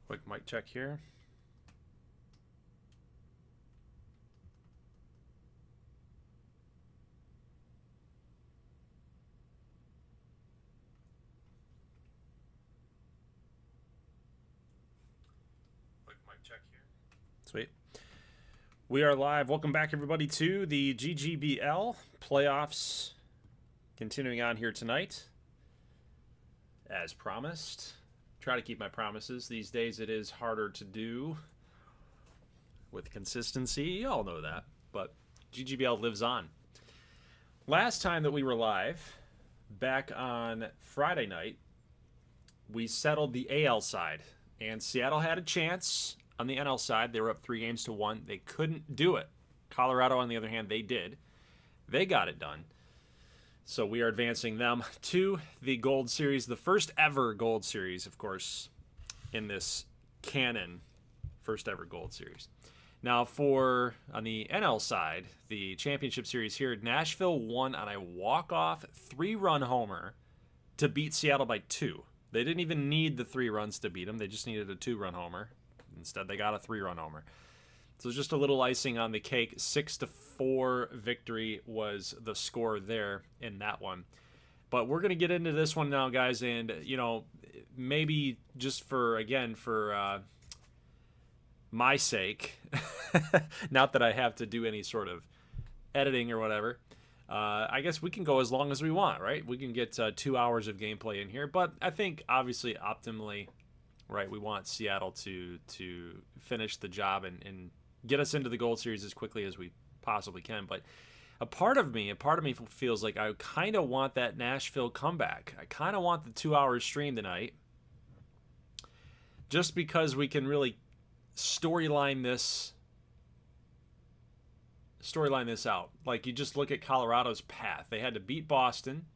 Quick mic check here. Quick mic check here. Sweet. We are live. Welcome back, everybody, to the GGBL playoffs. Continuing on here tonight. As promised. Try to keep my promises. These days it is harder to do with consistency. You all know that. But GGBL lives on. Last time that we were live, back on Friday night, we settled the AL side. And Seattle had a chance on the NL side. They were up 3-1. They couldn't do it. Colorado, on the other hand, they did. They got it done. So we are advancing them to the Gold Series, the first ever Gold Series, of course, in this canon, first ever Gold Series. Now, on the NL side, the championship series here, Nashville won on a walk-off 3-run homer to beat Seattle by 2. They didn't even need the 3 runs to beat them. They just needed a 2-run homer. Instead, they got a 3-run homer. So just a little icing on the cake. 6-4 victory was the score there in that one. But we're going to get into this one now, guys. And, you know, maybe just for my sake, not that I have to do any sort of editing or whatever, I guess we can go as long as we want, right? We can get 2 hours of gameplay in here. But I think, obviously, optimally, right, we want Seattle to finish the job and get us into the Gold Series as quickly as we possibly can. But a part of me feels like I kind of want that Nashville comeback. I kind of want the 2-hour stream tonight, just because we can really storyline this out. Like, you just look at Colorado's path. They had to beat Boston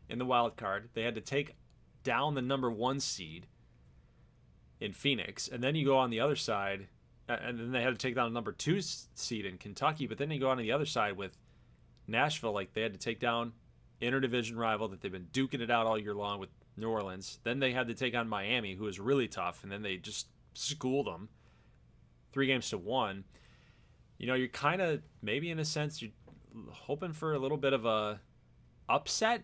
in the wild card. They had to take down the number 1 seed in Phoenix, and then you go on the other side, and then they had to take down a number 2 seed in Kentucky. But then you go on the other side with Nashville, like they had to take down interdivision rival that they've been duking it out all year long with New Orleans. Then they had to take on Miami, who was really tough, and then they just schooled them 3-1. You know, you're kind of, maybe in a sense, you're hoping for a little bit of a upset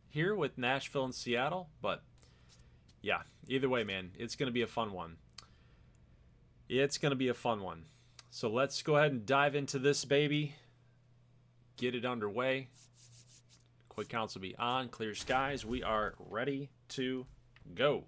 here with Nashville and Seattle. But yeah, either way, man, it's going to be a fun one. It's going to be a fun one. So let's go ahead and dive into this baby. Get it underway. Quick counts will be on. Clear skies. We are ready to go.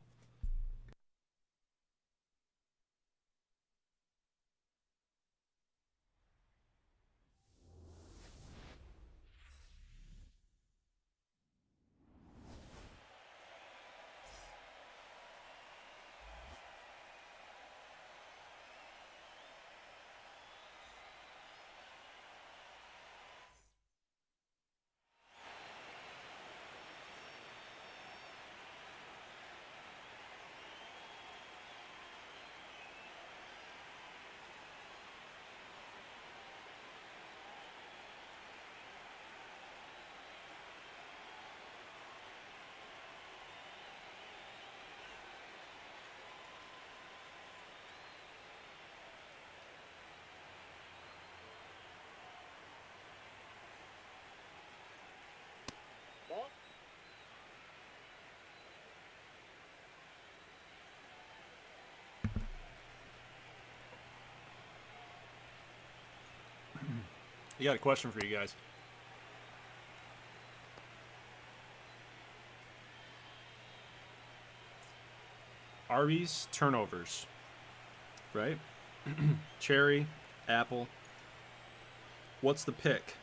I got a question for you guys. Arby's turnovers, right? Cherry, apple. What's the pick?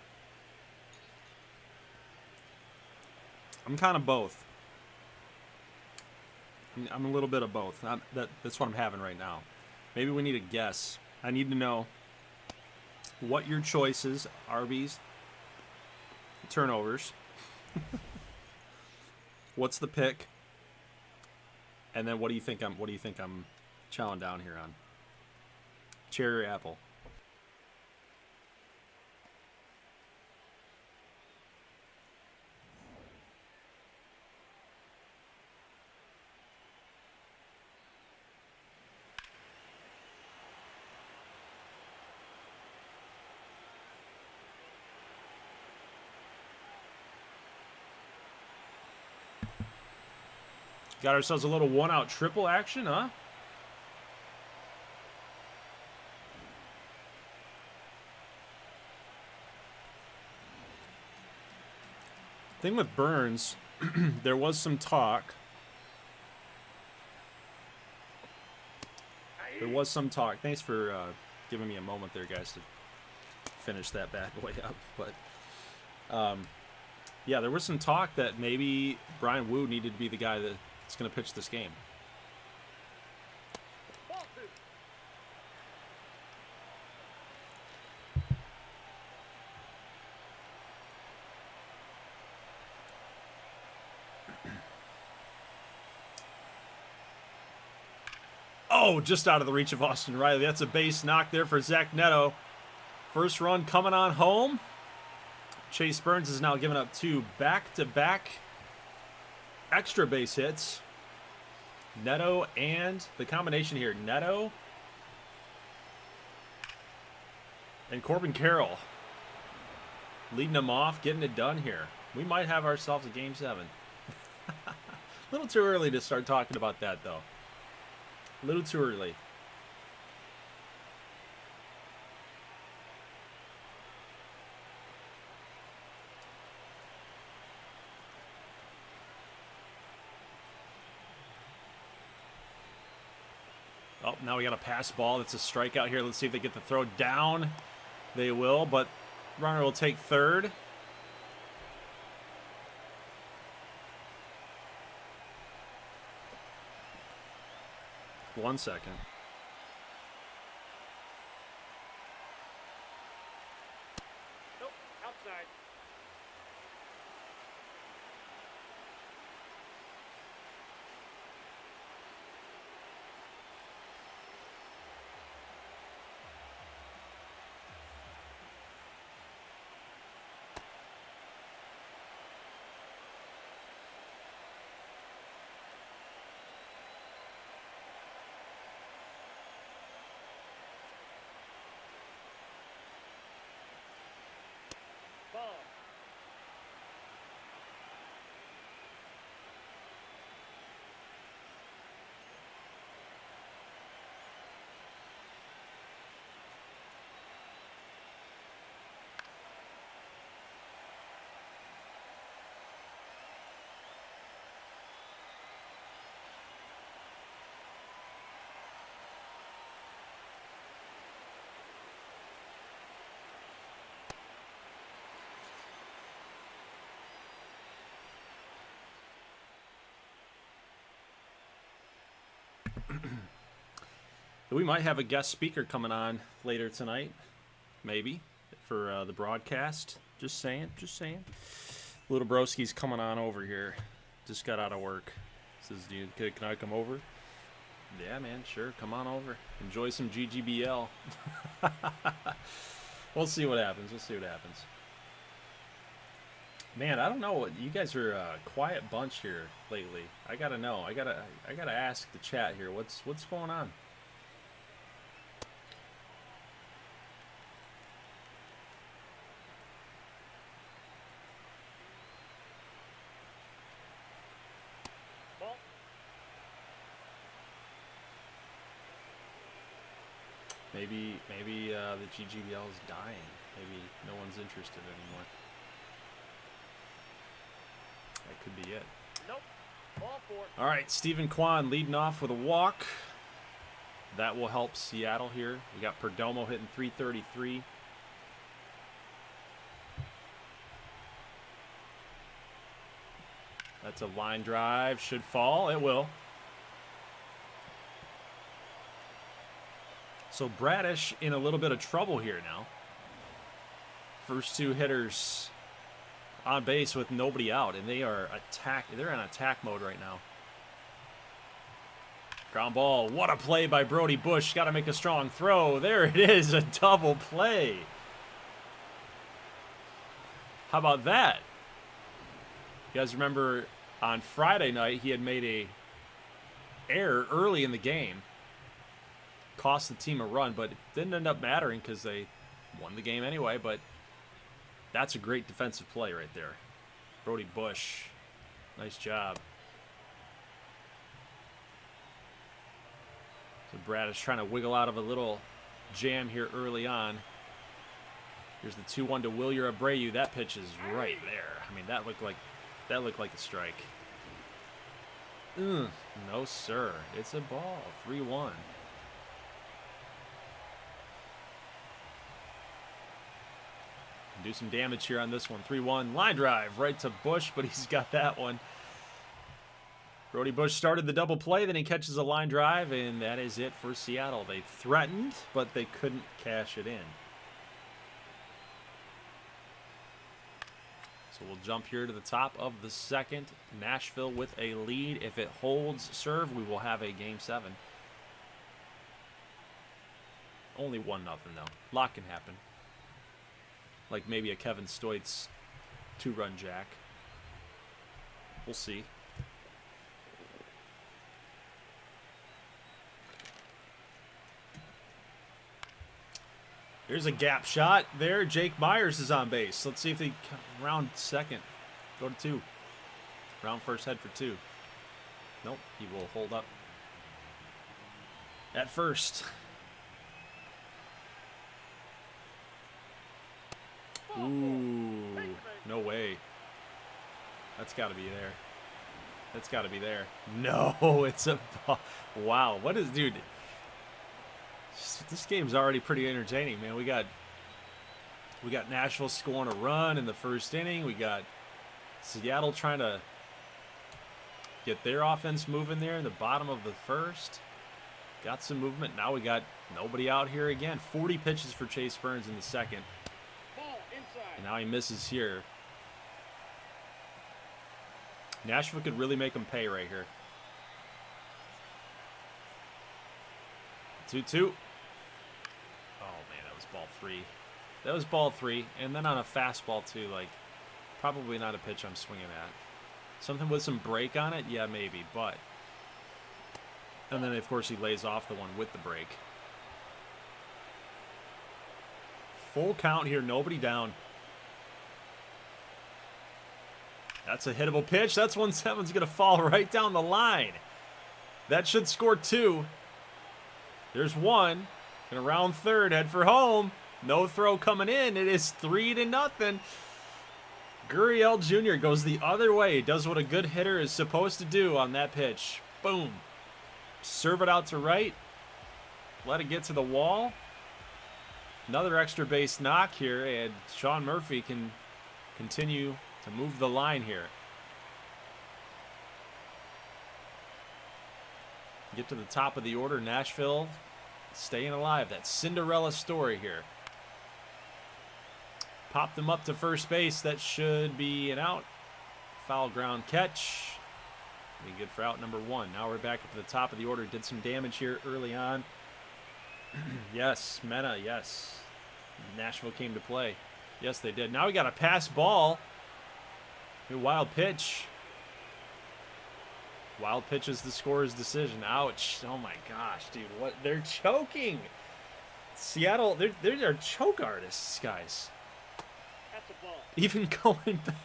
I'm kind of both. I'm a little bit of both. That's what I'm having right now. Maybe we need a guess. I need to know what your choice is. Arby's turnovers. What's the pick? And then what do you think I'm chowing down here on? Cherry or apple? Got ourselves a little one-out triple action, huh? Thing with Burns, there was some talk. There was some talk. Thanks for giving me a moment there, guys, to finish that bad boy up. But, yeah, there was some talk that maybe Brian Wu needed to be the guy that's going to pitch this game. Oh, just out of the reach of Austin Riley. That's a base knock there for Zach Neto. First run coming on home. Chase Burns has now given up 2 back-to-back extra base hits. Neto and the combination here, Neto and Corbin Carroll leading them off, getting it done here. We might have ourselves a Game 7. A little too early to start talking about that, though. A little too early. Oh, now we got a pass ball. That's a strikeout here. Let's see if they get the throw down. They will, but runner will take third. One second. Nope, outside. Ball. We might have a guest speaker coming on later tonight, maybe, for the broadcast. Just saying, just saying. Little broski's coming on over here. Just got out of work. Says, can I come over? Yeah, man, sure, come on over. Enjoy some GGBL. We'll see what happens. We'll see what happens. Man, I don't know. You guys are a quiet bunch here lately. I gotta know. I gotta ask the chat here. What's going on? Ball. Maybe the GGBL is dying. Maybe no one's interested anymore. That could be it. Nope. Ball 4. All right, Stephen Kwan leading off with a walk. That will help Seattle here. We got Perdomo hitting .333. That's a line drive. Should fall. It will. So Bradish in a little bit of trouble here now. First 2 hitters on base with nobody out, and they're in attack mode right now. Ground ball. What a play by Brody Bush. Got to make a strong throw. There it is, a double play. How about that? You guys remember on Friday night he had made a error early in the game. Cost the team a run, but it didn't end up mattering because they won the game anyway, but that's a great defensive play right there. Brody Bush, nice job. So Brad is trying to wiggle out of a little jam here early on. Here's the 2-1 to Wilyer Abreu. That pitch is right there. I mean, that looked like a strike. No, sir. It's a ball. 3-1. Do some damage here on this one. 3-1. Line drive right to Bush, but he's got that one. Brody Bush started the double play, then he catches a line drive, and that is it for Seattle. They threatened, but they couldn't cash it in. So we'll jump here to the top of the second. Nashville with a lead. If it holds serve, we will have a Game 7. Only 1-0, though. Lot can happen. Like maybe a Kevin Stoitz 2-run jack. We'll see. Here's a gap shot there. Jake Myers is on base. Let's see if they round second. Go to 2. Round first, head for 2. Nope, he will hold up at first. Ooh, no way. That's got to be there. That's got to be there. No, it's a ball. Wow, what is, dude? This game's already pretty entertaining, man. We got Nashville scoring a run in the first inning. We got Seattle trying to get their offense moving there in the bottom of the first. Got some movement. Now we got nobody out here again. 40 pitches for Chase Burns in the second. Ball inside. And now he misses here. Nashville could really make him pay right here. 2-2. Oh, man, that was ball 3. That was ball 3. And then on a fastball, too, like, probably not a pitch I'm swinging at. Something with some break on it? Yeah, maybe, but. And then, of course, he lays off the one with the break. Full count here, nobody down. That's a hittable pitch. That's 1-7's going to fall right down the line. That should score 2. There's 1. Gonna round third, head for home. No throw coming in. It is 3-0. Gurriel Jr. goes the other way. Does what a good hitter is supposed to do on that pitch. Boom. Serve it out to right. Let it get to the wall. Another extra base knock here, and Sean Murphy can continue to move the line here. Get to the top of the order. Nashville staying alive. That Cinderella story here. Pop them up to first base. That should be an out. Foul ground catch. Be good for out number 1. Now we're back up to the top of the order. Did some damage here early on. Yes, Mena, yes. Nashville came to play. Yes, they did. Now we got a pass ball. A wild pitch. Wild pitch is the scorer's decision. Ouch. Oh my gosh, dude. What? They're choking. Seattle, they're choke artists, guys. That's a ball. Even going back.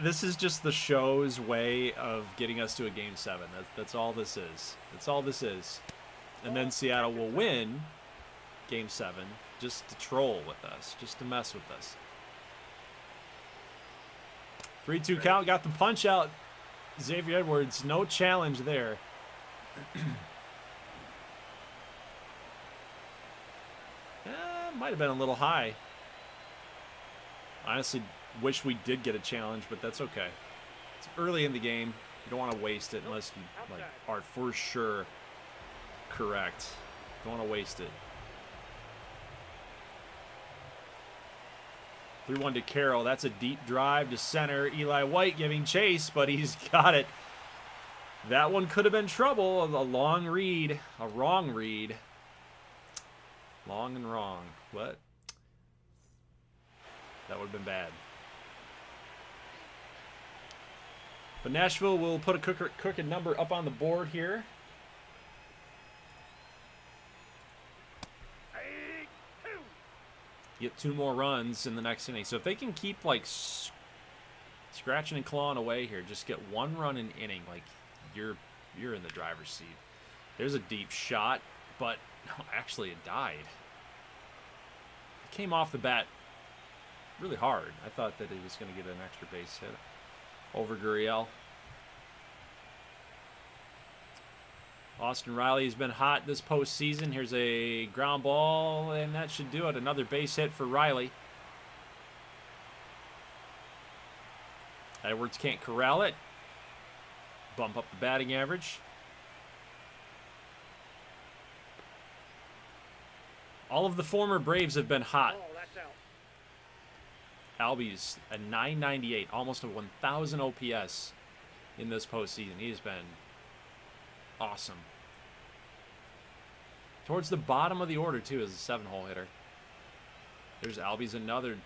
This is just the show's way of getting us to a Game 7. That's all this is. That's all this is. And then Seattle will win Game 7 just to troll with us, just to mess with us. 3-2 count, got the punch out. Xavier Edwards, no challenge there. Might have been a little high. Honestly, wish we did get a challenge, but that's okay. It's early in the game. You don't want to waste it unless you are for sure correct. Don't want to waste it. 3-1 to Carroll. That's a deep drive to center. Eli White giving chase, but he's got it. That one could have been trouble. A long read. A wrong read. Long and wrong. What? That would have been bad. But Nashville will put a crooked number up on the board here. Get 2 more runs in the next inning. So if they can keep like scratching and clawing away here, just get 1 run an inning, like you're in the driver's seat. There's a deep shot, but no, actually it died. It came off the bat really hard. I thought that he was going to get an extra base hit over Gurriel. Austin Riley's been hot this postseason. Here's a ground ball, and that should do it. Another base hit for Riley. Edwards can't corral it. Bump up the batting average. All of the former Braves have been hot. Ball, that's out. Albie's a 998, almost a 1,000 OPS in this postseason. He has been awesome. Towards the bottom of the order, too, as a 7-hole hitter. There's Albie's another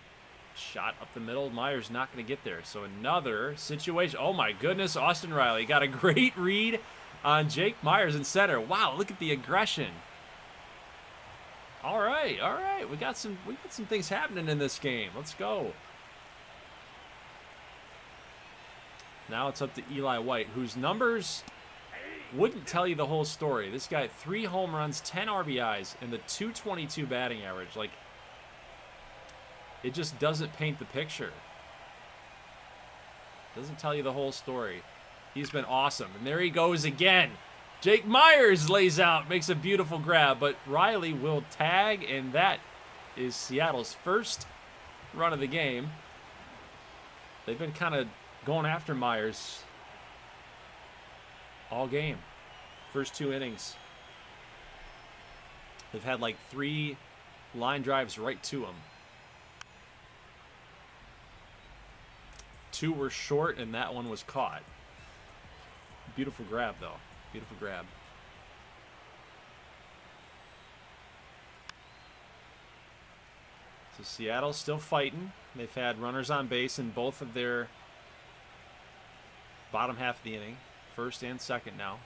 shot up the middle. Myers not going to get there. So another situation. Oh, my goodness. Austin Riley got a great read on Jake Myers in center. Wow, look at the aggression. All right, all right. We got some things happening in this game. Let's go. Now it's up to Eli White, whose numbers wouldn't tell you the whole story. This guy, 3 home runs, 10 RBIs, and the .222 batting average. Like, it just doesn't paint the picture. Doesn't tell you the whole story. He's been awesome. And there he goes again. Jake Myers lays out, makes a beautiful grab, but Riley will tag, and that is Seattle's first run of the game. They've been kind of going after Myers all game. First 2 innings. They've had like 3 line drives right to him. 2 were short, and that one was caught. Beautiful grab, though. Beautiful grab. So Seattle still fighting. They've had runners on base in both of their bottom half of the inning. First and second now.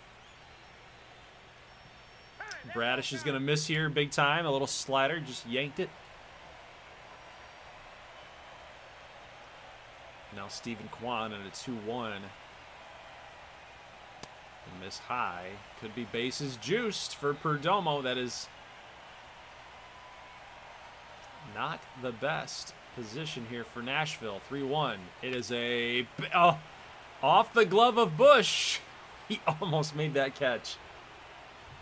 Bradish is going to miss here big time. A little slider, just yanked it. Now Stephen Kwan and a 2-1. Miss high. Could be bases juiced for Perdomo. That is not the best position here for Nashville. 3-1. It is a... Oh, off the glove of Bush. He almost made that catch.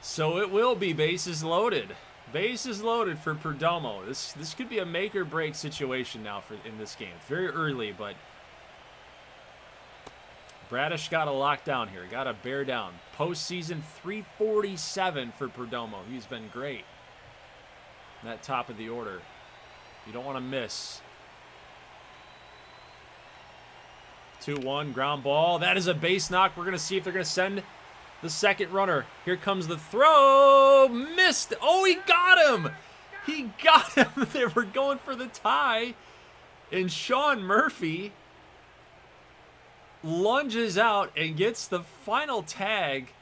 So it will be bases loaded. Bases loaded for Perdomo. This could be a make or break situation now in this game. Very early, but Bradish got a lockdown here. Got a bear down. Postseason 347 for Perdomo. He's been great. That top of the order. You don't want to miss. 2-1 ground ball. That is a base knock. We're going to see if they're going to send the second runner. Here comes the throw. Missed. Oh, he got him. He got him. They were going for the tie. And Sean Murphy lunges out and gets the final tag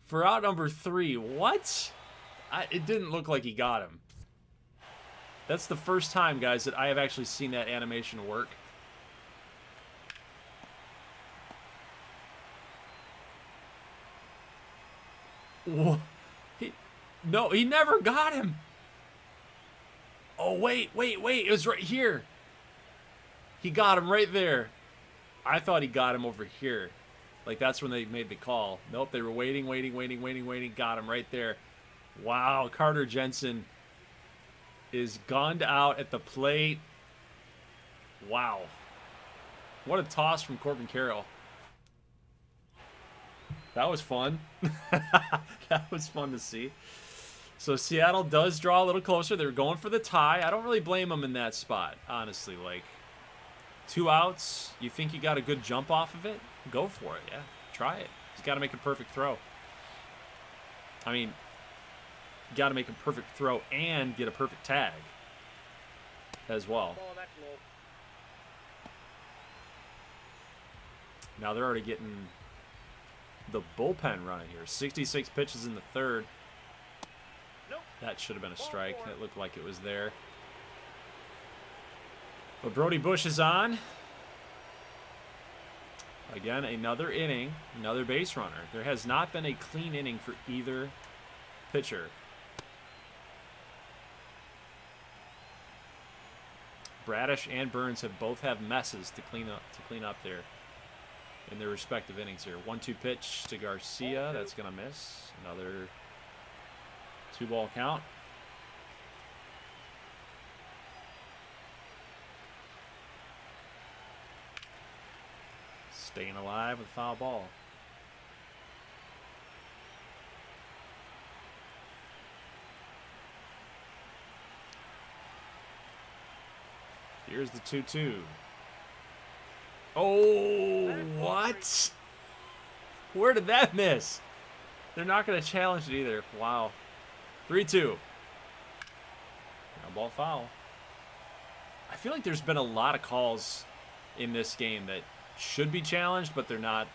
for out number 3. What? It didn't look like he got him. That's the first time, guys, that I have actually seen that animation work. No, he never got him. Oh, wait. It was right here. He got him right there. I thought he got him over here. Like, that's when they made the call. Nope, they were waiting. Got him right there. Wow, Carter Jensen is gunned out at the plate. Wow. What a toss from Corbin Carroll. That was fun. That was fun to see. So Seattle does draw a little closer. They're going for the tie. I don't really blame them in that spot, honestly. Like, 2 outs, you think you got a good jump off of it? Go for it, yeah. Try it. He's got to make a perfect throw. I mean, you got to make a perfect throw and get a perfect tag as well. Now they're already getting the bullpen running here. 66 pitches in the third. That should have been a strike. It looked like it was there. But Brody Bush is on. Again, another inning, another base runner. There has not been a clean inning for either pitcher. Bradish and Burns have both had messes to clean up there in their respective innings here. 1-2 pitch to Garcia. That's going to miss. Another 2-ball count. Staying alive with foul ball. Here's the 2-2. Oh, what? Where did that miss? They're not going to challenge it either. Wow. 3-2. Ground ball foul. I feel like there's been a lot of calls in this game that should be challenged, but they're not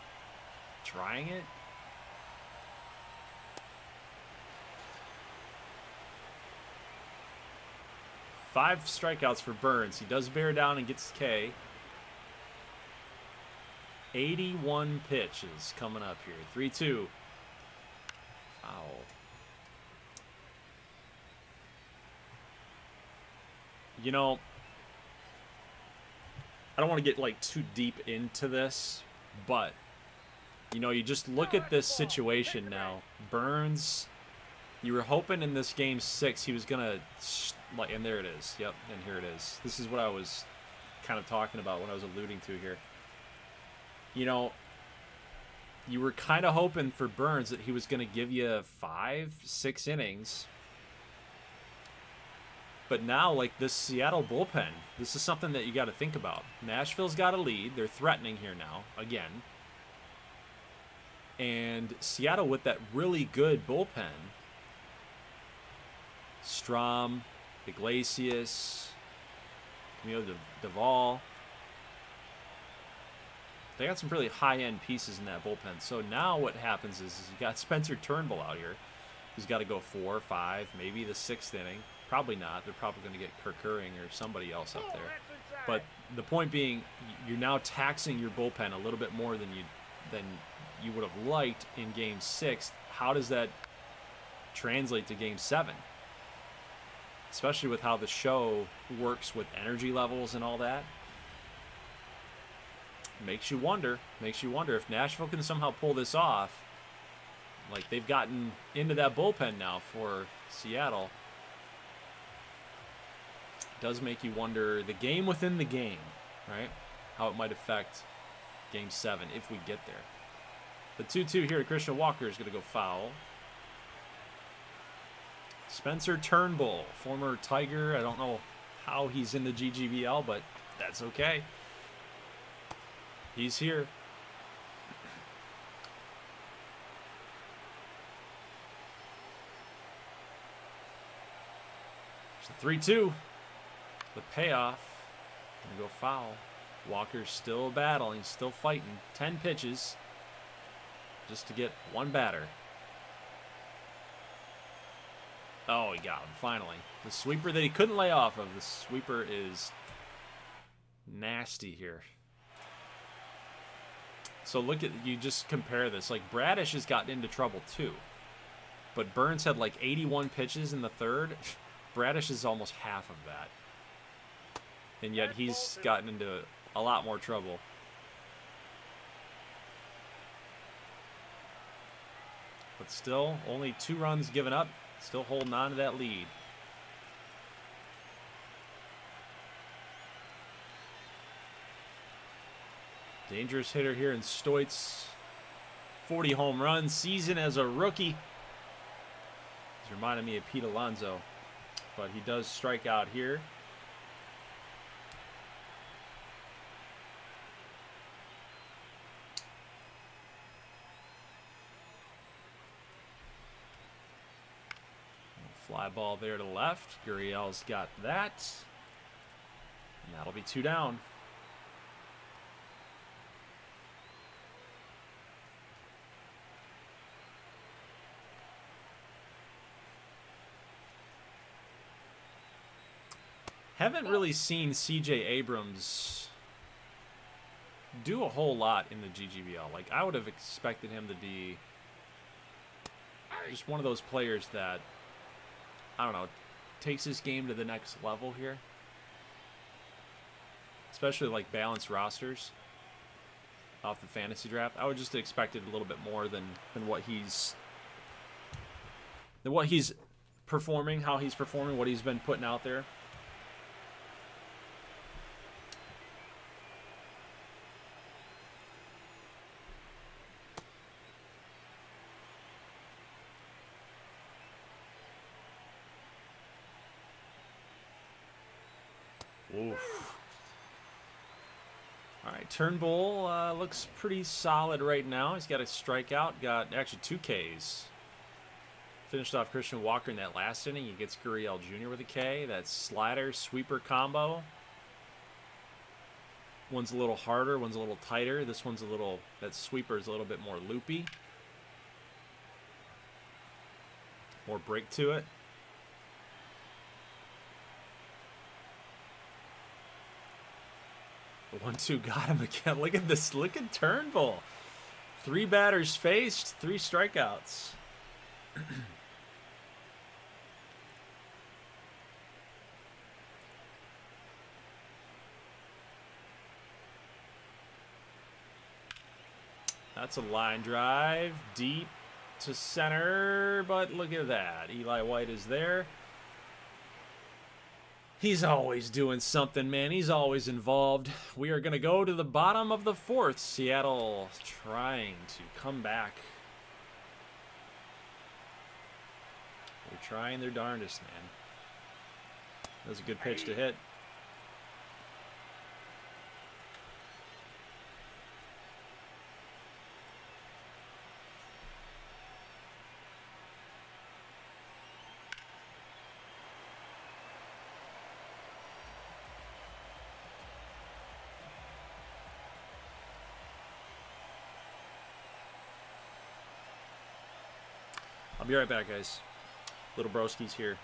trying it. Five strikeouts for Burns. He does bear down and gets K. 81 pitches coming up here. 3-2. Foul. You know, I don't want to get like too deep into this, but you know, you just look at this situation now. Burns, you were hoping in this game 6 he was gonna and there it is. Yep, and here it is. This is what I was kind of talking about when I was alluding to here. You know, you were kind of hoping for Burns that he was going to give you 5-6 innings. But now, like this Seattle bullpen, this is something that you got to think about. Nashville's got a lead. They're threatening here now, again. And Seattle with that really good bullpen. Strom, Iglesias, Camilo Duvall. They got some really high-end pieces in that bullpen. So now what happens is you got Spencer Turnbull out here, who's got to go 4, 5, maybe the 6th inning. Probably not. They're probably going to get Kirk Curring or somebody else up there. But the point being, you're now taxing your bullpen a little bit more than you would have liked in Game 6. How does that translate to Game 7? Especially with how the show works with energy levels and all that. Makes you wonder if Nashville can somehow pull this off. Like they've gotten into that bullpen now for Seattle. It does make you wonder the game within the game, right? How it might affect Game 7 if we get there. The 2-2 here to Christian Walker is going to go foul. Spencer Turnbull, former Tiger. I don't know how he's in the GGBL, but that's okay. He's here. There's the 3-2. The payoff. Gonna go foul. Walker's still battling, still fighting. 10 pitches just to get one batter. Oh, he got him, finally. The sweeper that he couldn't lay off of. The sweeper is nasty here. So look at, you just compare this. Like, Bradish has gotten into trouble too. But Burns had like 81 pitches in the third. Bradish is almost half of that. And yet he's gotten into a lot more trouble. But still, only 2 runs given up. Still holding on to that lead. Dangerous hitter here in Stoitz. 40 home run season as a rookie. He's reminded me of Pete Alonso. But he does strike out here. Fly ball there to left. Gurriel's got that. And that'll be 2 down. Haven't really seen C.J. Abrams do a whole lot in the GGBL. Like, I would have expected him to be just one of those players that, I don't know, takes this game to the next level here. Especially like balanced rosters off the fantasy draft. I would just expected a little bit more than what he's performing, how he's performing, what he's been putting out there. Oof. All right, Turnbull looks pretty solid right now. He's got a strikeout, got actually 2 Ks. Finished off Christian Walker in that last inning. He gets Gurriel Jr. with a K. That slider sweeper combo. One's a little harder, one's a little tighter. This one's a little, that sweeper is a little bit more loopy. More break to it. The 1-2 got him again. Look at this. Look at Turnbull. 3 batters faced, 3 strikeouts. That's a line drive. Deep to center. But look at that. Eli White is there. He's always doing something, man. He's always involved. We are going to go to the bottom of the 4th. Seattle trying to come back. They're trying their darndest, man. That was a good pitch to hit. I'll be right back, guys. Little broski's here.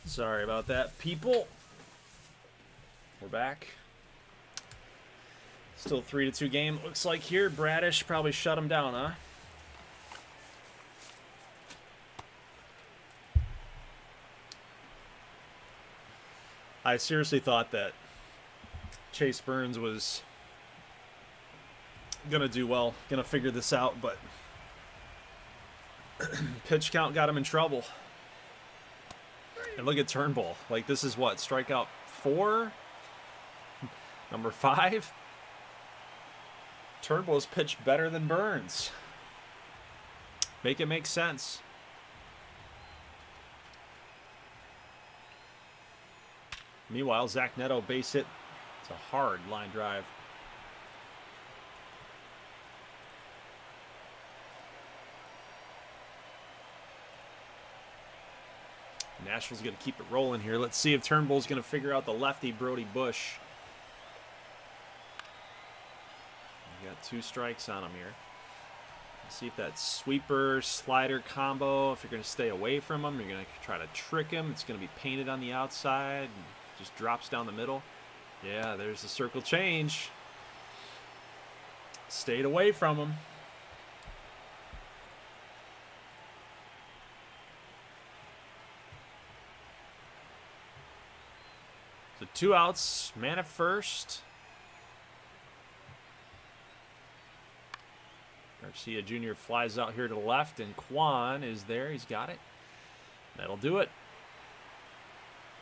Sorry about that, people. We're back. Still 3-2 game. Looks like here, Bradish probably shut him down, huh? I seriously thought that Chase Burns was going to do well, going to figure this out, but pitch count got him in trouble. And look at Turnbull. Like, this is what? Strikeout 4? Number 5? Turnbull's pitched better than Burns. Make it make sense. Meanwhile, Zach Neto base hit. It's a hard line drive. Nashville's going to keep it rolling here. Let's see if Turnbull's going to figure out the lefty Brody Bush. You got 2 strikes on him here. Let's see if that sweeper slider combo, if you're going to stay away from him, you're going to try to trick him. It's going to be painted on the outside and just drops down the middle. Yeah, there's the circle change. Stayed away from him. So 2 outs, man at first. Garcia Jr. flies out here to the left, and Kwan is there. He's got it. That'll do it.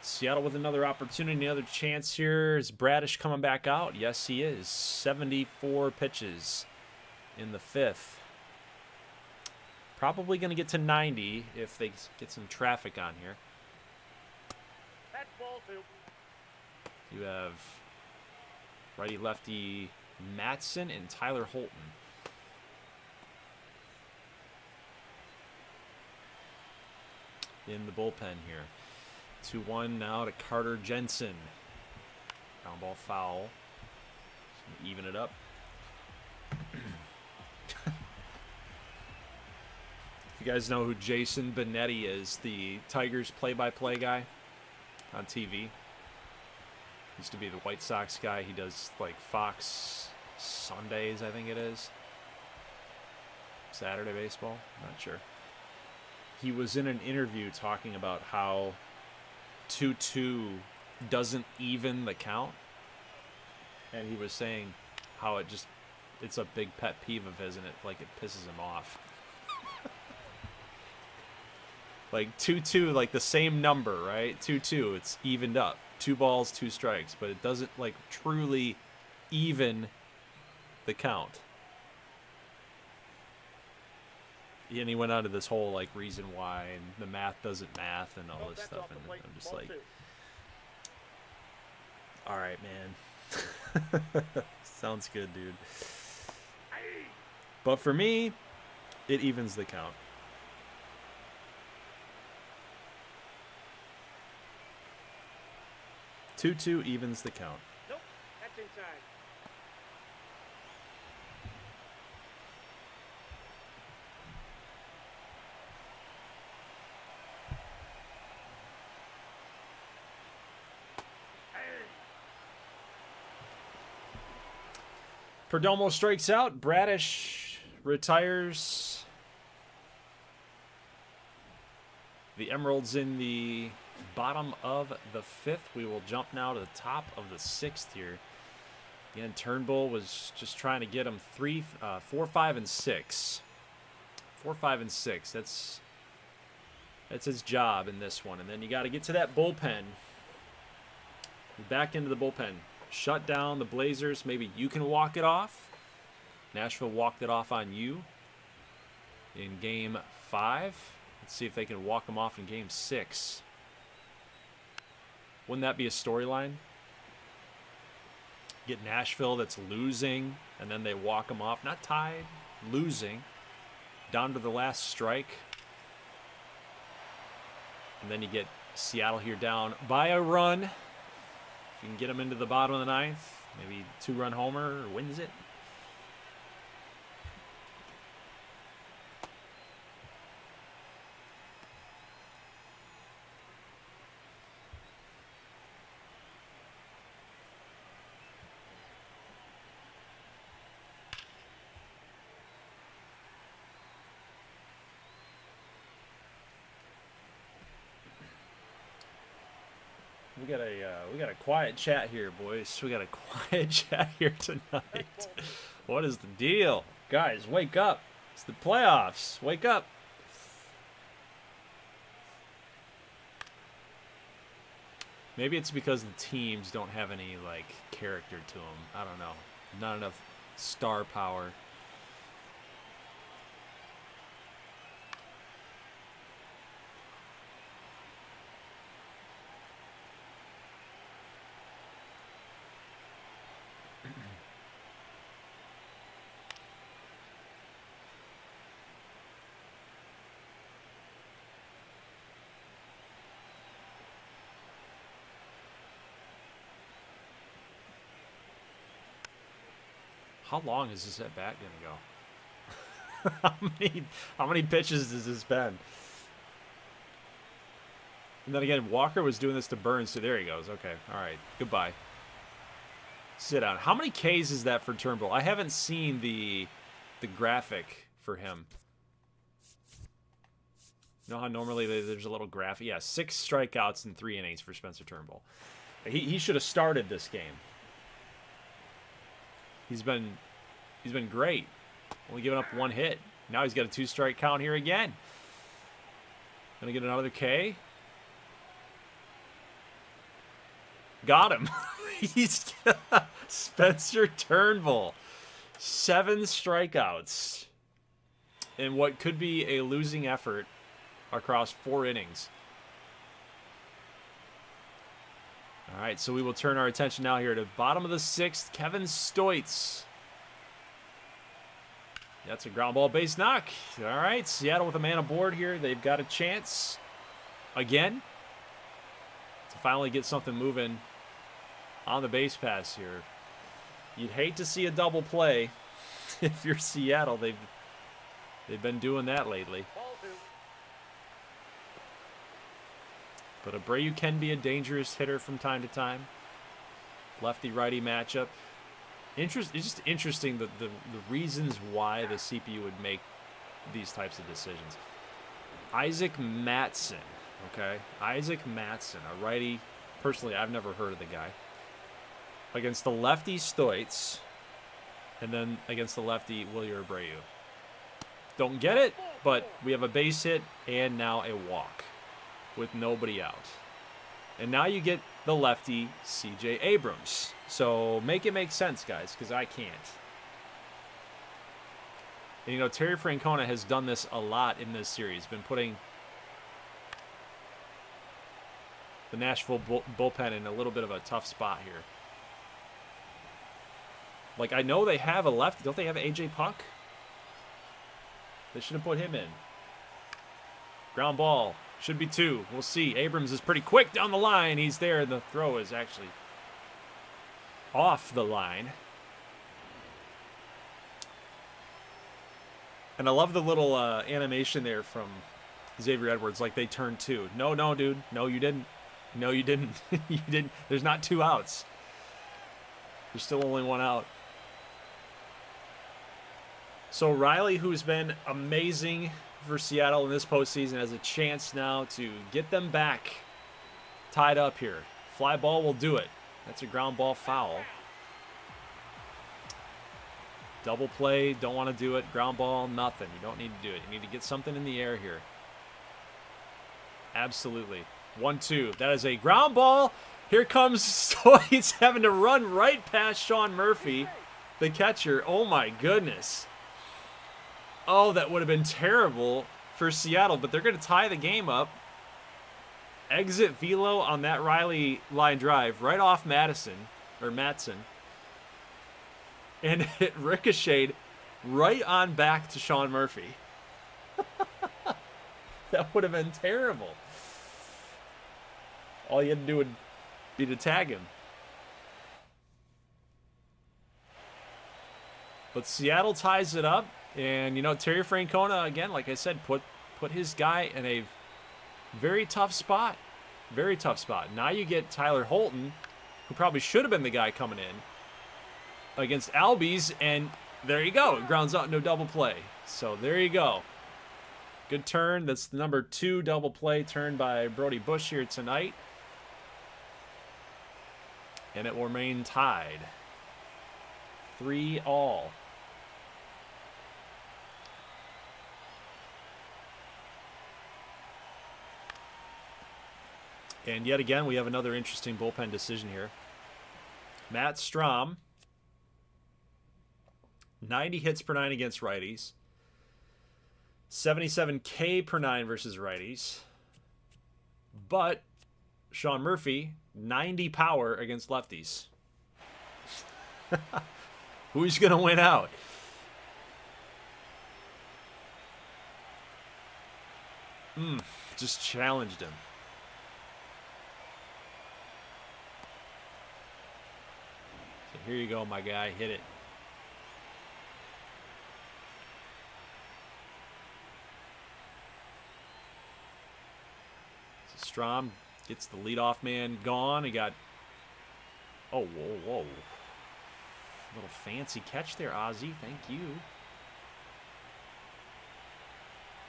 Seattle with another opportunity, another chance here. Is Bradish coming back out? Yes, he is. 74 pitches in the 5th. Probably going to get to 90 if they get some traffic on here. That's ball 2. You have righty-lefty Matson and Tyler Holton. In the bullpen here. 2-1 now to Carter Jensen. Ground ball foul. Just gonna even it up. If you guys know who Jason Benetti is, the Tigers play-by-play guy on TV. Used to be the White Sox guy. He does like Fox Sundays, I think it is. Saturday baseball. Not sure. He was in an interview talking about how 2-2 doesn't even the count. And he was saying how it's a big pet peeve of his, and it pisses him off. Like 2-2, like the same number, right? 2-2, it's evened up. 2 balls, 2 strikes, but it doesn't like truly even the count. And he went on to this whole like reason why, and the math doesn't math and all this stuff, and I'm just like, all right, man. Sounds good, dude. But for me, it evens the count. Two evens the count. Nope, that's inside. Perdomo strikes out. Bradish retires. The Emeralds in the bottom of the 5th. We will jump now to the top of the 6th here. Again, Turnbull was just trying to get him 4, 5, and 6. 4, 5, and 6. That's his job in this one. And then you got to get to that bullpen. Back into the bullpen. Shut down the Blazers. Maybe you can walk it off. Nashville walked it off on you in Game 5. Let's see if they can walk them off in Game 6. Wouldn't that be a storyline? Get Nashville that's losing, and then they walk them off. Not tied, losing. Down to the last strike. And then you get Seattle here down by a run. If you can get them into the bottom of the 9th, maybe 2-run homer wins it. We got a quiet chat here, boys. We got a quiet chat here tonight. What is the deal? Guys, wake up. It's the playoffs. Wake up. Maybe it's because the teams don't have any, like, character to them. I don't know. Not enough star power. How long is this at bat gonna go? how many pitches has this been? And then again, Walker was doing this to Burns, so there he goes. Okay, all right, goodbye. Sit down. How many Ks is that for Turnbull? I haven't seen the graphic for him. You know how normally there's a little graphic? Yeah, 6 strikeouts in 3 innings for Spencer Turnbull. He should have started this game. He's been great. Only giving up 1 hit. Now he's got a 2-strike count here again. Gonna get another K. Got him. He's Spencer Turnbull. 7 strikeouts in what could be a losing effort across 4 innings. All right, so we will turn our attention now here to bottom of the 6th, Kevin Stoitz. That's a ground ball base knock. All right, Seattle with a man aboard here. They've got a chance again to finally get something moving on the base pass here. You'd hate to see a double play if you're Seattle. They've been doing that lately. But Abreu can be a dangerous hitter from time to time. Lefty-righty matchup. It's just interesting the reasons why the CPU would make these types of decisions. Isaac Matson, okay? Isaac Matson, a righty. Personally, I've never heard of the guy. Against the lefty Stoitz, and then against the lefty Wilyer Abreu. Don't get it, but we have a base hit and now a walk with nobody out. And now you get the lefty CJ Abrams. So make it make sense, guys, because I can't. And, you know, Terry Francona has done this a lot in this series. Been putting the Nashville bullpen in a little bit of a tough spot here. Like, I know they have a lefty. Don't they have AJ Puck? They should have put him in. Ground ball. Should be 2. We'll see. Abrams is pretty quick down the line. He's there. The throw is actually off the line. And I love the little animation there from Xavier Edwards. Like, they turned 2. No, dude. No, you didn't. No, you didn't. You didn't. There's not 2 outs. There's still only 1 out. So Riley, who's been amazing for Seattle in this postseason, has a chance now to get them back tied up here. Fly ball will do it. That's a ground ball foul. Double play, don't want to do it. Ground ball, nothing. You don't need to do it. You need to get something in the air here. Absolutely. 1-2. That is a ground ball. Here comes Stoitz having to run right past Sean Murphy, the catcher. Oh, my goodness. Oh, that would have been terrible for Seattle, but they're going to tie the game up. Exit velo on that Riley line drive right off Matson. And it ricocheted right on back to Sean Murphy. That would have been terrible. All you had to do would be to tag him. But Seattle ties it up. And, you know, Terry Francona, again, like I said, put his guy in a very tough spot. Very tough spot. Now you get Tyler Holton, who probably should have been the guy coming in, against Albies, and there you go. It grounds out, no double play. So there you go. Good turn. That's the number 2 double play turn by Brody Bush here tonight. And it will remain tied. 3-all. And yet again, we have another interesting bullpen decision here. Matt Strom, 90 hits per 9 against righties. 77 K per 9 versus righties. But Sean Murphy, 90 power against lefties. Who's going to win out? Just challenged him. So here you go, my guy. Hit it. Strom gets the leadoff man gone. He got... Oh, whoa, whoa. Little fancy catch there, Ozzy. Thank you.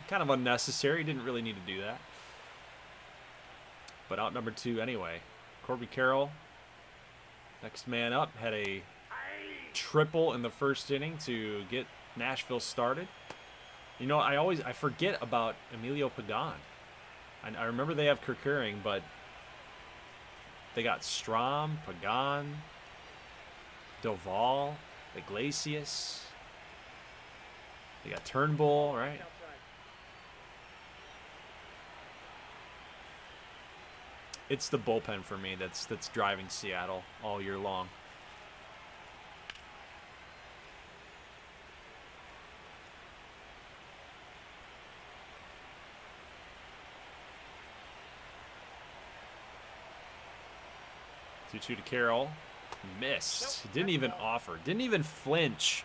Kind of unnecessary. Didn't really need to do that. But out number 2 anyway. Corby Carroll, next man up, had a triple in the first inning to get Nashville started. You know, I forget about Emilio Pagan. I remember they have Kerkering, but they got Strom, Pagan, Doval, Iglesias. They got Turnbull, right? It's the bullpen for me that's driving Seattle all year long. Two to Carroll. Missed. Nope. Didn't even offer. Didn't even flinch.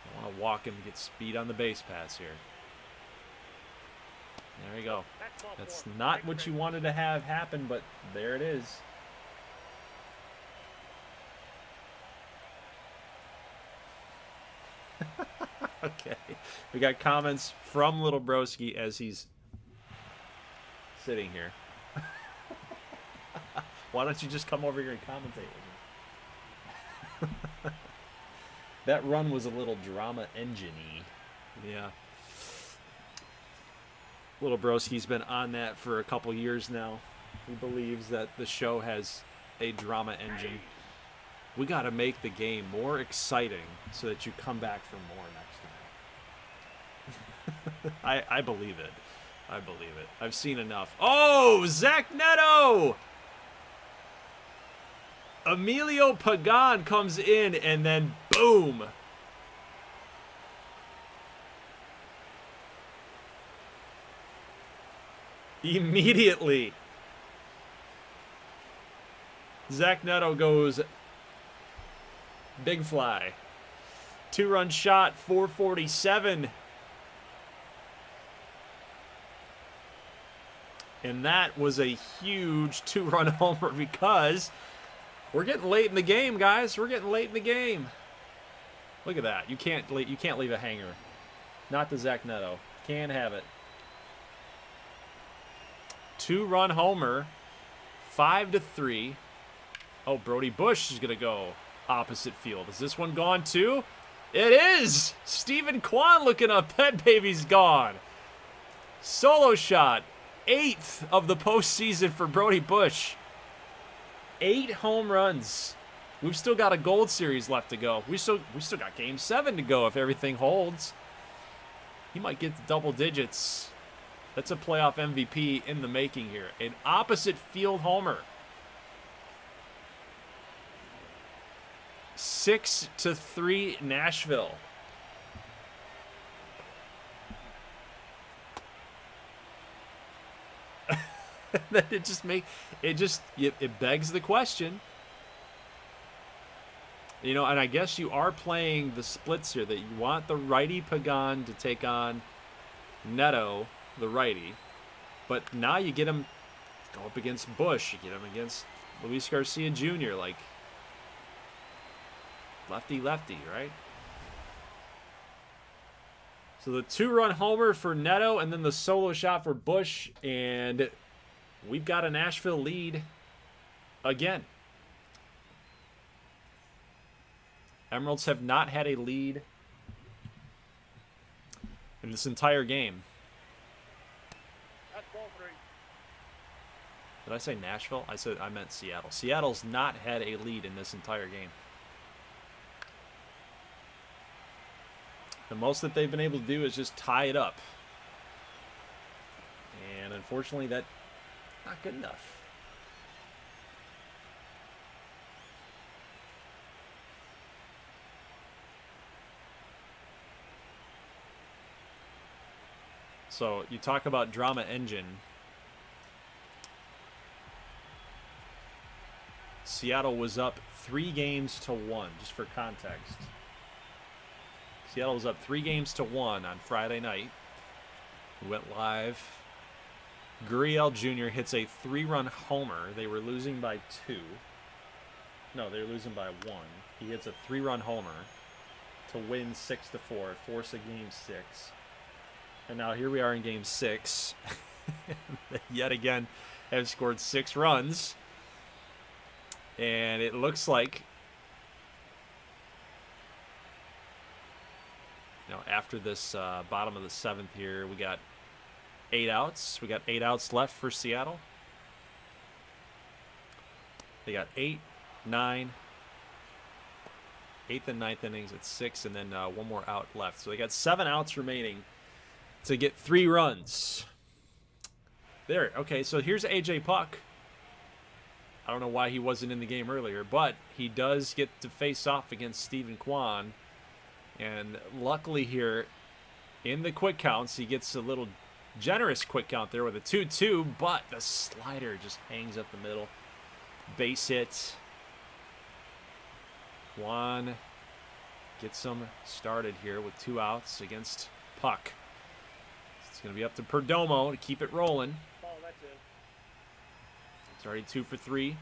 I want to walk him to get speed on the base pass here. There you go. That's not what you wanted to have happen, but there it is. Okay. We got comments from Little Broski as he's sitting here. Why don't you just come over here and commentate with me? That run was a little drama engine-y. Yeah. Little Broski's been on that for a couple years now. He believes that the show has a drama engine. We got to make the game more exciting so that you come back for more next time. I believe it. I believe it. I've seen enough. Oh, Zach Neto! Emilio Pagan comes in and then boom. Immediately. Zach Neto goes big fly. 2-run shot, 447. And that was a huge 2-run homer because we're getting late in the game, guys. We're getting late in the game. Look at that. You can't leave a hanger. Not the Zach Neto. Can't have it. 2-run homer, 5-3. Oh, Brody Bush is going to go opposite field. Is this one gone too? It is! Stephen Kwan looking up. That baby's gone. Solo shot. 8th of the postseason for Brody Bush. 8 home runs. We've still got a Gold Series left to go. We still got Game 7 to go if everything holds. He might get to double digits. That's a playoff MVP in the making here. An opposite field homer. 6-3 Nashville. It begs the question. You know, and I guess you are playing the splits here that you want the righty Pagan to take on Neto, the righty, but now you get him go up against Bush, you get him against Luis Garcia Jr., like lefty, right? So the 2-run homer for Neto and then the solo shot for Bush, and we've got a Nashville lead again. Emeralds have not had a lead in this entire game. Did I say Nashville? I meant Seattle. Seattle's not had a lead in this entire game. The most that they've been able to do is just tie it up. And unfortunately, that's not good enough. So you talk about drama engine. Seattle was up 3-1, just for context. Seattle was up 3-1 on Friday night. We went live. GGBL Jr. hits a 3-run homer. They were losing by 2. No, they were losing by 1. He hits a 3-run homer to win 6-4, force a game 6. And now here we are in game 6. Yet again, have scored 6 runs. And it looks like, after this bottom of the 7th here, we got 8 outs. We got 8 outs left for Seattle. They got 8, 9, 8th and 9th innings at 6, and then one more out left. So they got 7 outs remaining to get 3 runs. There. Okay, so here's AJ Puck. I don't know why he wasn't in the game earlier, but he does get to face off against Stephen Kwan. And luckily here, in the quick counts, he gets a little generous quick count there with a 2-2, but the slider just hangs up the middle. Base hit. Kwan gets him started here with 2 outs against Puck. It's going to be up to Perdomo to keep it rolling. Ball, that's in. It's already 2 for 3.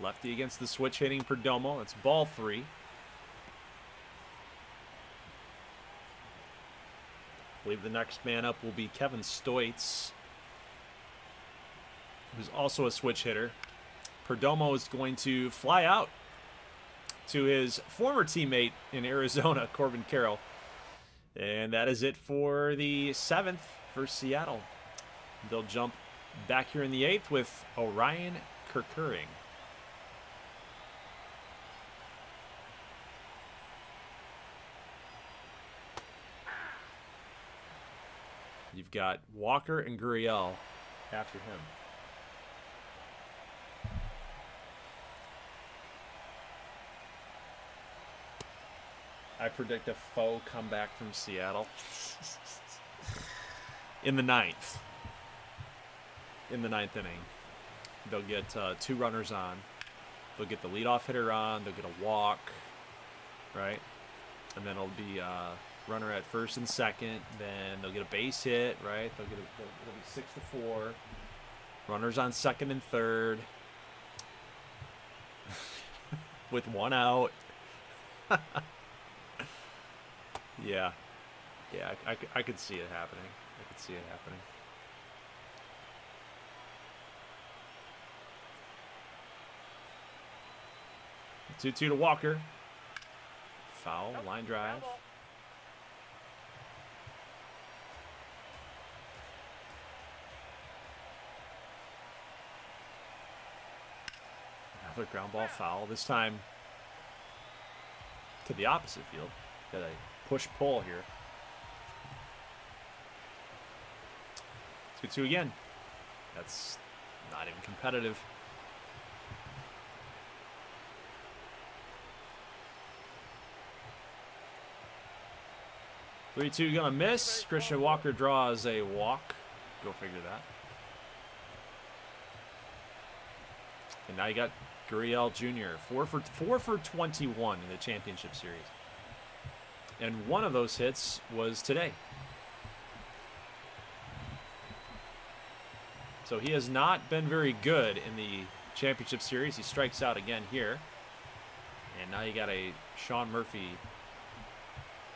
Lefty against the switch hitting Perdomo. That's ball 3. I believe the next man up will be Kevin Stoitz, who's also a switch hitter. Perdomo is going to fly out to his former teammate in Arizona, Corbin Carroll. And that is it for the 7th for Seattle. They'll jump back here in the 8th with Orion Kerkering. You've got Walker and Gurriel after him. I predict a faux comeback from Seattle in the 9th. In the 9th inning. They'll get 2 runners on. They'll get the leadoff hitter on. They'll get a walk, right? And then it'll be runner at first and second. Then they'll get a base hit, right? It'll be 6-4. Runners on second and third with 1 out. Yeah, I could see it happening. I could see it happening. The 2-2 to Walker. Foul, line drive. Another ground ball foul. This time to the opposite field. Got a push-pull here. 2-2 again. That's not even competitive. Three-2 gonna miss. Christian Walker draws a walk. Go figure that. And now you got Gurriel Jr. 4 for 21 in the championship series. And one of those hits was today. So he has not been very good in the championship series. He strikes out again here. And now you got a Sean Murphy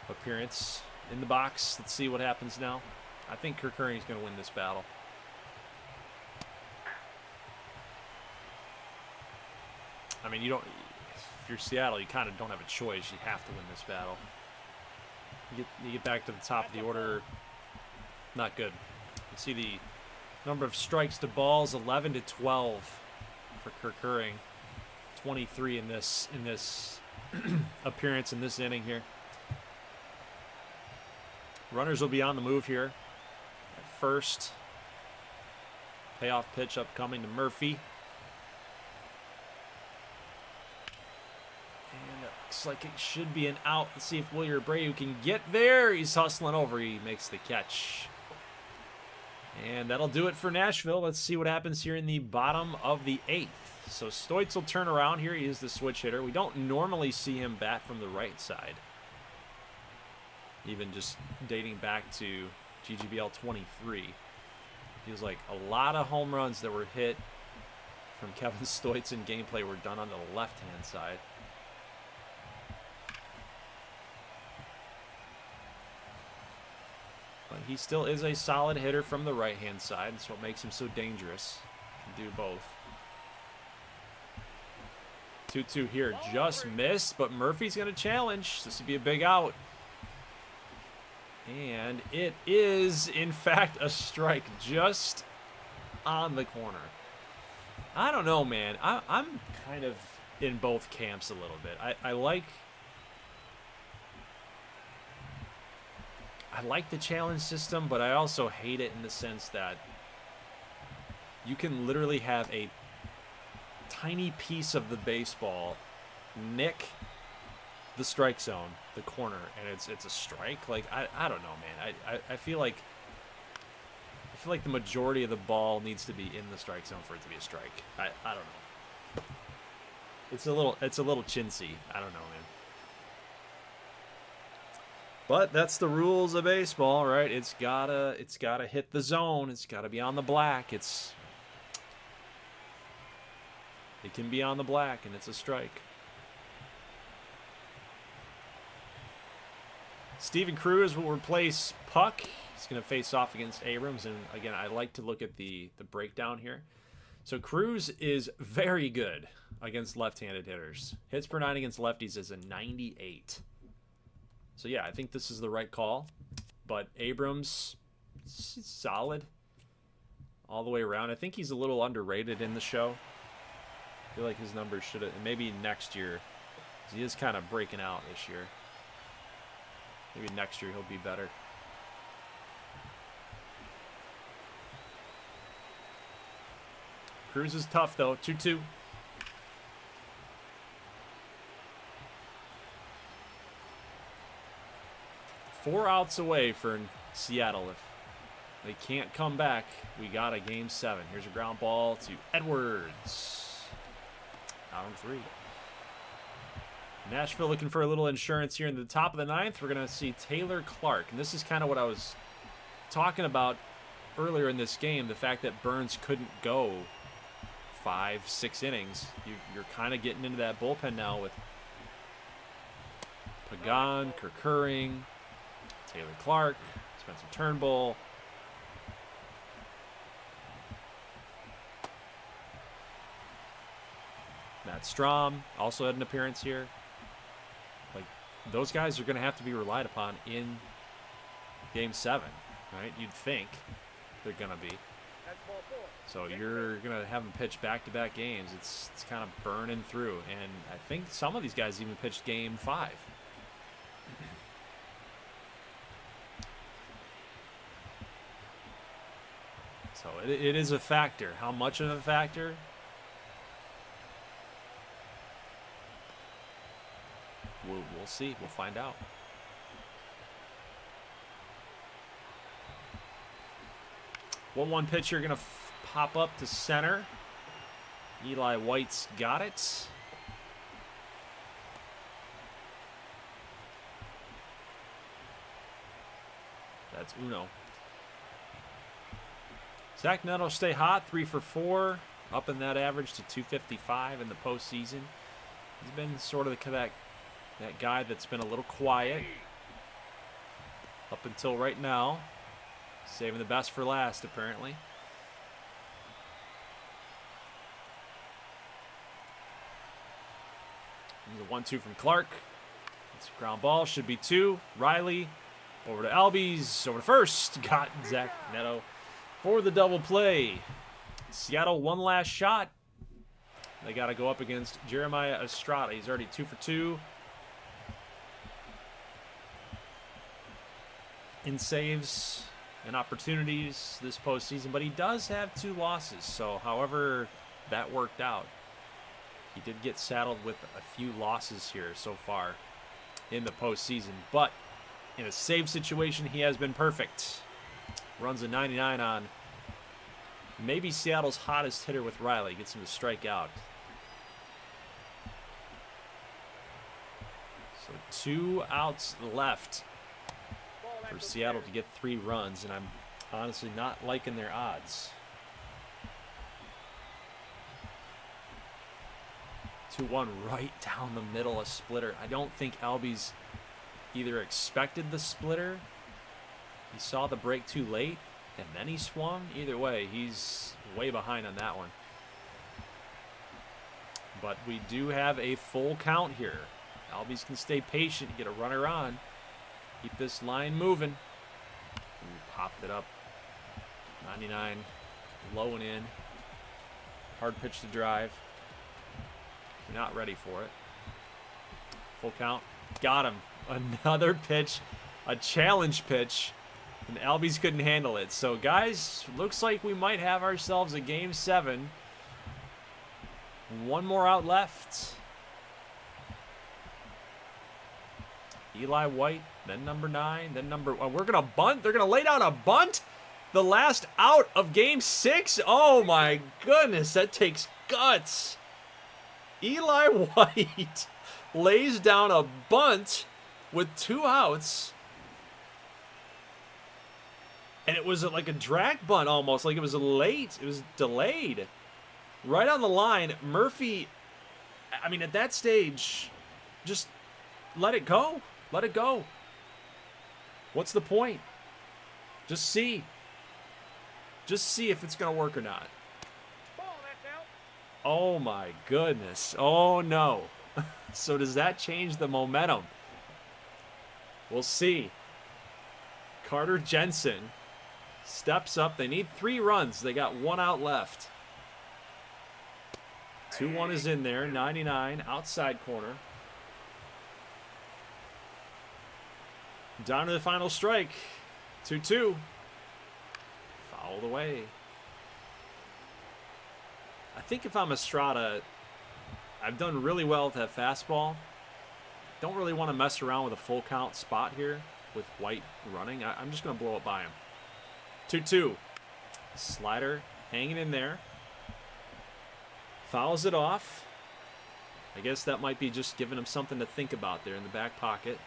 appearance in the box. Let's see what happens now. I think Kerkering is going to win this battle. I mean, if you're Seattle, you kind of don't have a choice. You have to win this battle. You get back to the top of the order. Not good. You see the number of strikes to balls, 11-12 for Kerkering. 23 in this appearance in this inning here. Runners will be on the move here. At first, payoff pitch upcoming to Murphy. And it looks like it should be an out. Let's see if Wilyer Abreu can get there. He's hustling over. He makes the catch. And that'll do it for Nashville. Let's see what happens here in the bottom of the 8th. So Stoitz will turn around here. He is the switch hitter. We don't normally see him bat from the right side. Even just dating back to GGBL 23. Feels like a lot of home runs that were hit from Kevin Stoitz in gameplay were done on the left-hand side. But he still is a solid hitter from the right-hand side. That's what makes him so dangerous. He can do both. 2-2 here. Just missed, but Murphy's going to challenge. This would be a big out. And it is, in fact, a strike just on the corner. I don't know, man. I'm kind of in both camps a little bit. I like the challenge system, but I also hate it in the sense that you can literally have a tiny piece of the baseball nick the strike zone, the corner, and it's a strike. Like I don't know, man. I feel like the majority of the ball needs to be in the strike zone for it to be a strike. I don't know. It's a little chintzy. I don't know, man. But that's the rules of baseball, right? It's gotta hit the zone. It's gotta be on the black. It can be on the black, and it's a strike. Steven Cruz will replace Puck. He's going to face off against Abrams. And again, I like to look at the breakdown here. So Cruz is very good against left-handed hitters. Hits per 9 against lefties is a 98. So yeah, I think this is the right call. But Abrams, solid all the way around. I think he's a little underrated in the show. I feel like his numbers should have, maybe next year. He is kind of breaking out this year. Maybe next year he'll be better. Cruz is tough, though. 2-2. Four outs away for Seattle. If they can't come back, we got a Game 7. Here's a ground ball to Edwards. Out on 3. Nashville looking for a little insurance here in the top of the 9th. We're going to see Taylor Clark. And this is kind of what I was talking about earlier in this game. The fact that Burns couldn't go 5-6 innings. You're kind of getting into that bullpen now with Pagan, Kerkering, Taylor Clark, Spencer Turnbull. Matt Strom also had an appearance here. Like, those guys are going to have to be relied upon in Game 7, right? You'd think they're going to be. So you're going to have them pitch back-to-back games. It's kind of burning through. And I think some of these guys even pitched Game 5. So it is a factor. How much of a factor? We'll see. We'll find out. One pitcher going to pop up to center. Eli White's got it. That's Uno. Zach Neto stay hot, 3 for 4, up in that average to 255 in the postseason. He's been sort of that guy that's been a little quiet up until right now. Saving the best for last, apparently. There's a 1-2 from Clark. It's a ground ball, should be 2. Riley over to Albies, over to first. Got Zach Neto for the double play. Seattle one last shot. They got to go up against Jeremiah Estrada. He's already 2 for 2. In saves and opportunities this postseason, but he does have 2 losses. So, however that worked out, he did get saddled with a few losses here so far in the postseason. But in a save situation, he has been perfect. Runs a 99 on maybe Seattle's hottest hitter with Riley. Gets him to strike out. So 2 outs left for Seattle to get 3 runs, and I'm honestly not liking their odds. 2-1 right down the middle, a splitter. I don't think Albies either expected the splitter, he saw the break too late, and then he swung. Either way, he's way behind on that one. But we do have a full count here. Albies can stay patient, get a runner on, keep this line moving. Ooh, popped it up. 99, low and in. Hard pitch to drive. Not ready for it. Full count. Got him. Another pitch. A challenge pitch. And Albies couldn't handle it. So, guys, looks like we might have ourselves a Game 7. 1 more out left. Eli White, then number 9, then number... Oh, we're going to bunt? They're going to lay down a bunt? The last out of Game 6? Oh, my goodness. That takes guts. Eli White lays down a bunt with 2 outs. And it was like a drag bunt almost. Like it was late. It was delayed. Right on the line. Murphy, I mean, at that stage, just let it go. Let it go. What's the point? Just see. Just see if it's going to work or not. Oh my goodness. Oh no. So does that change the momentum? We'll see. Carter Jensen steps up. They need 3 runs. They got 1 out left. 2-1 is in there. 99 outside corner. Down to the final strike. 2-2. Fouled away. I think if I'm Estrada, I've done really well with that fastball. Don't really want to mess around with a full count spot here with White running. I'm just going to blow it by him. 2-2. Slider hanging in there. Fouls it off. I guess that might be just giving him something to think about there in the back pocket.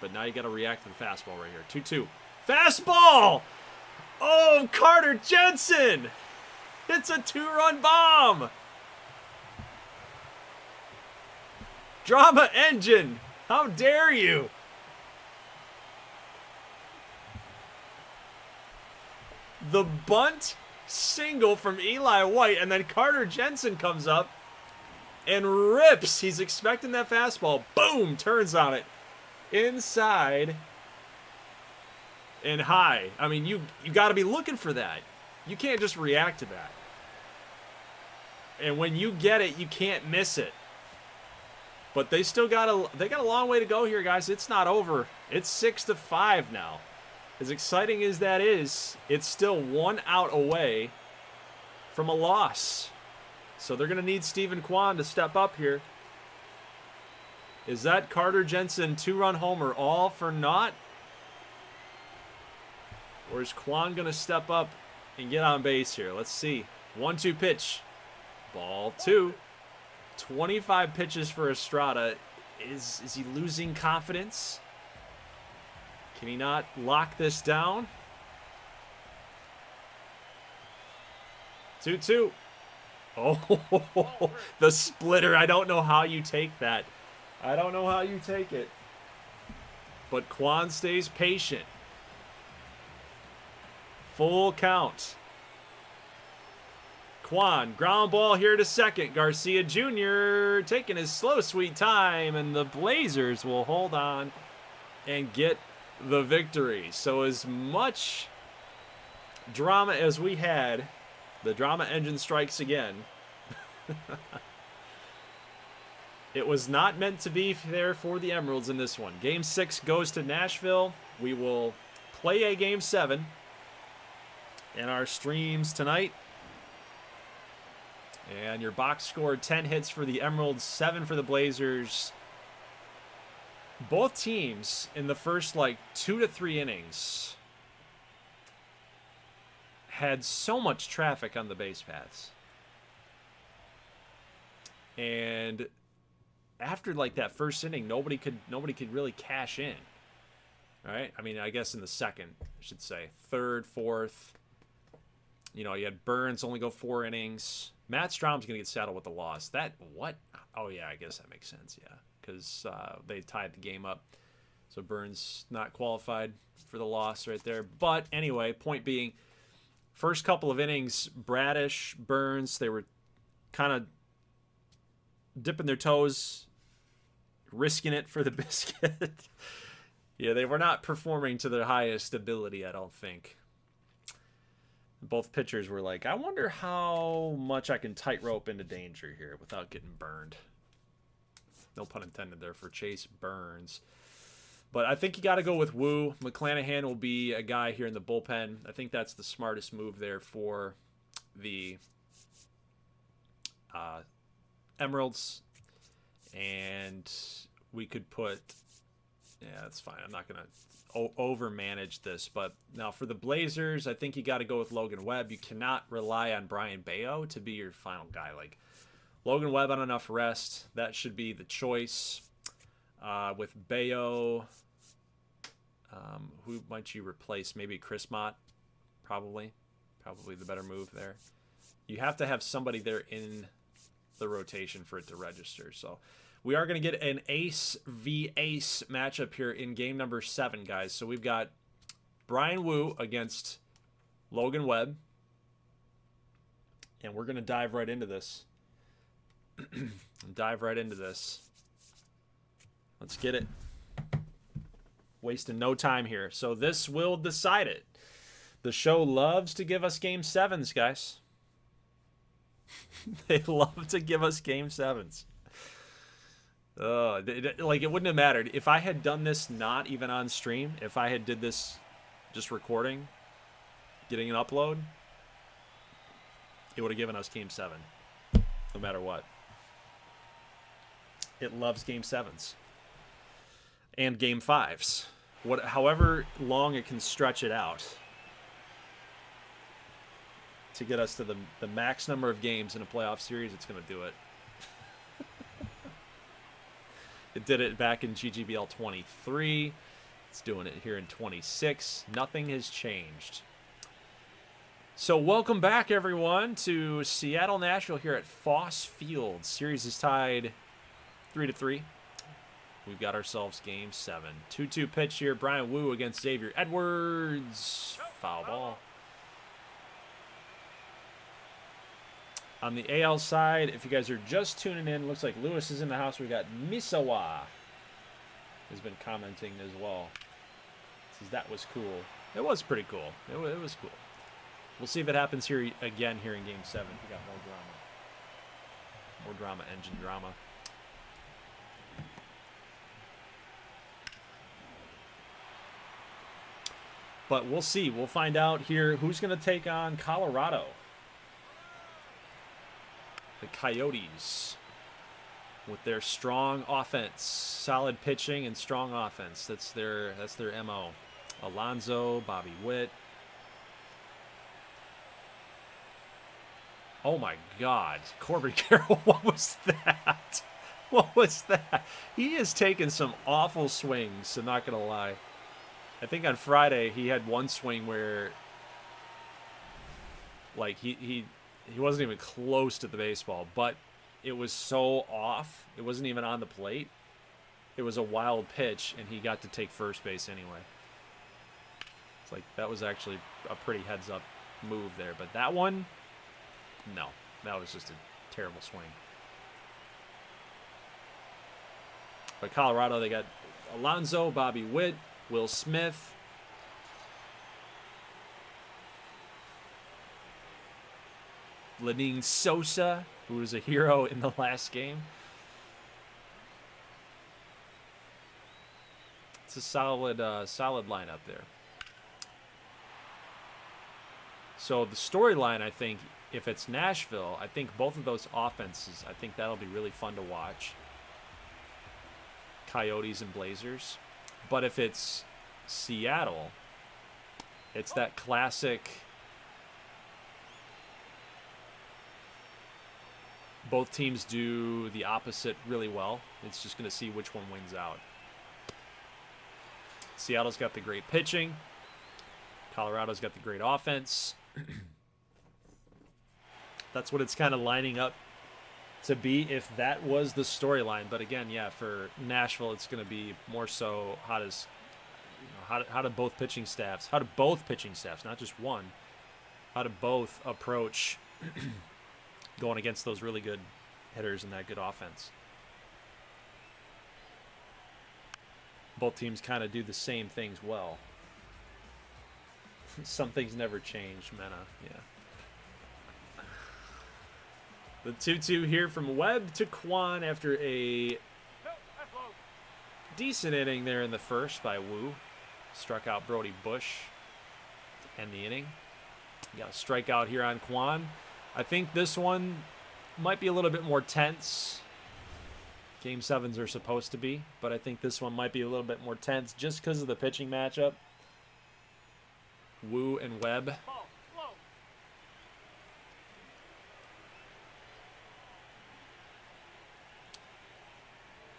But now you got to react to the fastball right here. 2-2. Fastball! Oh, Carter Jensen! It's a 2-run bomb! Drama engine! How dare you! The bunt single from Eli White, and then Carter Jensen comes up and rips. He's expecting that fastball. Boom! Turns on it. Inside and high. I mean, you got to be looking for that. You can't just react to that. And when you get it, you can't miss it. But they still got a long way to go here, guys. It's not over. It's 6-5 now. As exciting as that is, it's still 1 out away from a loss. So they're going to need Stephen Kwan to step up here. Is that Carter Jensen 2-run homer all for naught? Or is Kwan going to step up and get on base here? Let's see. 1-2 pitch. Ball 2. 25 pitches for Estrada. Is he losing confidence? Can he not lock this down? 2-2. Oh, the splitter. I don't know how you take that. I don't know how you take it. But Kwan stays patient. Full count. Kwan, ground ball here to second. Garcia Jr. taking his slow, sweet time, and the Blazers will hold on and get the victory. So as much drama as we had, the drama engine strikes again. It was not meant to be there for the Emeralds in this one. Game 6 goes to Nashville. We will play a Game 7 in our streams tonight. And your box scored 10 hits for the Emeralds, 7 for the Blazers. Both teams in the first 2 to 3 innings had so much traffic on the base paths. And after like that first inning, nobody could really cash in. Right? I mean, I guess in the second, I should say. Third, fourth. You know, you had Burns only go 4 innings. Matt Strom's going to get saddled with the loss. What? Oh, yeah, I guess that makes sense, yeah. Because they tied the game up. So Burns not qualified for the loss right there. But anyway, point being, first couple of innings, Bradish, Burns, they were kind of dipping their toes, risking it for the biscuit. Yeah, they were not performing to their highest ability, I don't think. Both pitchers were like, I wonder how much I can tightrope into danger here without getting burned. No pun intended there for Chase Burns. But I think you got to go with Wu. McClanahan will be a guy here in the bullpen. I think that's the smartest move there for the Emeralds. And we could put... Yeah, that's fine. I'm not going to over-manage this. But now for the Blazers, I think you got to go with Logan Webb. You cannot rely on Brian Bayo to be your final guy. Like, Logan Webb on enough rest, that should be the choice. With Bayo, who might you replace? Maybe Chris Mott, probably the better move there. You have to have somebody there in the rotation for it to register. So we are going to get an ace v ace matchup here in game number 7, guys. So we've got Brian Wu against Logan Webb, and we're going to dive right into this. Let's get it. Wasting no time here. So this will decide it. The show loves to give us game 7s, guys. They love to give us game 7s. Like, it wouldn't have mattered. If I had done this not even on stream, if I had did this just recording, getting an upload, it would have given us game 7. No matter what. It loves game 7s. And game 5s. However long it can stretch it out to get us to the max number of games in a playoff series, it's going to do it. It did it back in GGBL 23. It's doing it here in 26. Nothing has changed. So welcome back, everyone, to Seattle-Nashville here at Foss Field. Series is tied 3-3. We've got ourselves game 7. 2-2 pitch here. Brian Wu against Xavier Edwards. Foul ball. On the AL side, if you guys are just tuning in, looks like Lewis is in the house. We got Misawa has been commenting as well. Says that was cool. It was pretty cool. It was cool. We'll see if it happens here again here in game 7. We got more drama. More drama, engine drama. But we'll see. We'll find out here who's going to take on Colorado. The Coyotes with their strong offense, solid pitching and strong offense. That's their MO. Alonso, Bobby Witt. Oh my God, Corbin Carroll! What was that? What was that? He has taken some awful swings. I'm not gonna lie. I think on Friday he had one swing where, like, he wasn't even close to the baseball, but it was so off. It wasn't even on the plate. It was a wild pitch, and he got to take first base anyway. It's like, that was actually a pretty heads-up move there. But that one, no. That was just a terrible swing. But Colorado, they got Alonso, Bobby Witt, Will Smith. Lenine Sosa, who was a hero in the last game. It's a solid lineup there. So the storyline, I think, if it's Nashville, I think both of those offenses, I think that'll be really fun to watch. Coyotes and Blazers. But if it's Seattle, it's that classic Both teams do the opposite really well. It's just going to see which one wins out. Seattle's got the great pitching. Colorado's got the great offense. That's what it's kind of lining up to be if that was the storyline. But again, yeah, for Nashville, it's going to be more so how do both pitching staffs, not just one, how do both approach going against those really good hitters and that good offense. Both teams kind of do the same things well. Some things never change, Mena. Yeah. The 2-2 here from Webb to Kwan after a decent inning there in the first by Wu. Struck out Brody Bush to end the inning. Got a strikeout here on Kwan. I think this one might be a little bit more tense. Game 7s are supposed to be, but I think this one might be a little bit more tense just because of the pitching matchup. Wu and Webb.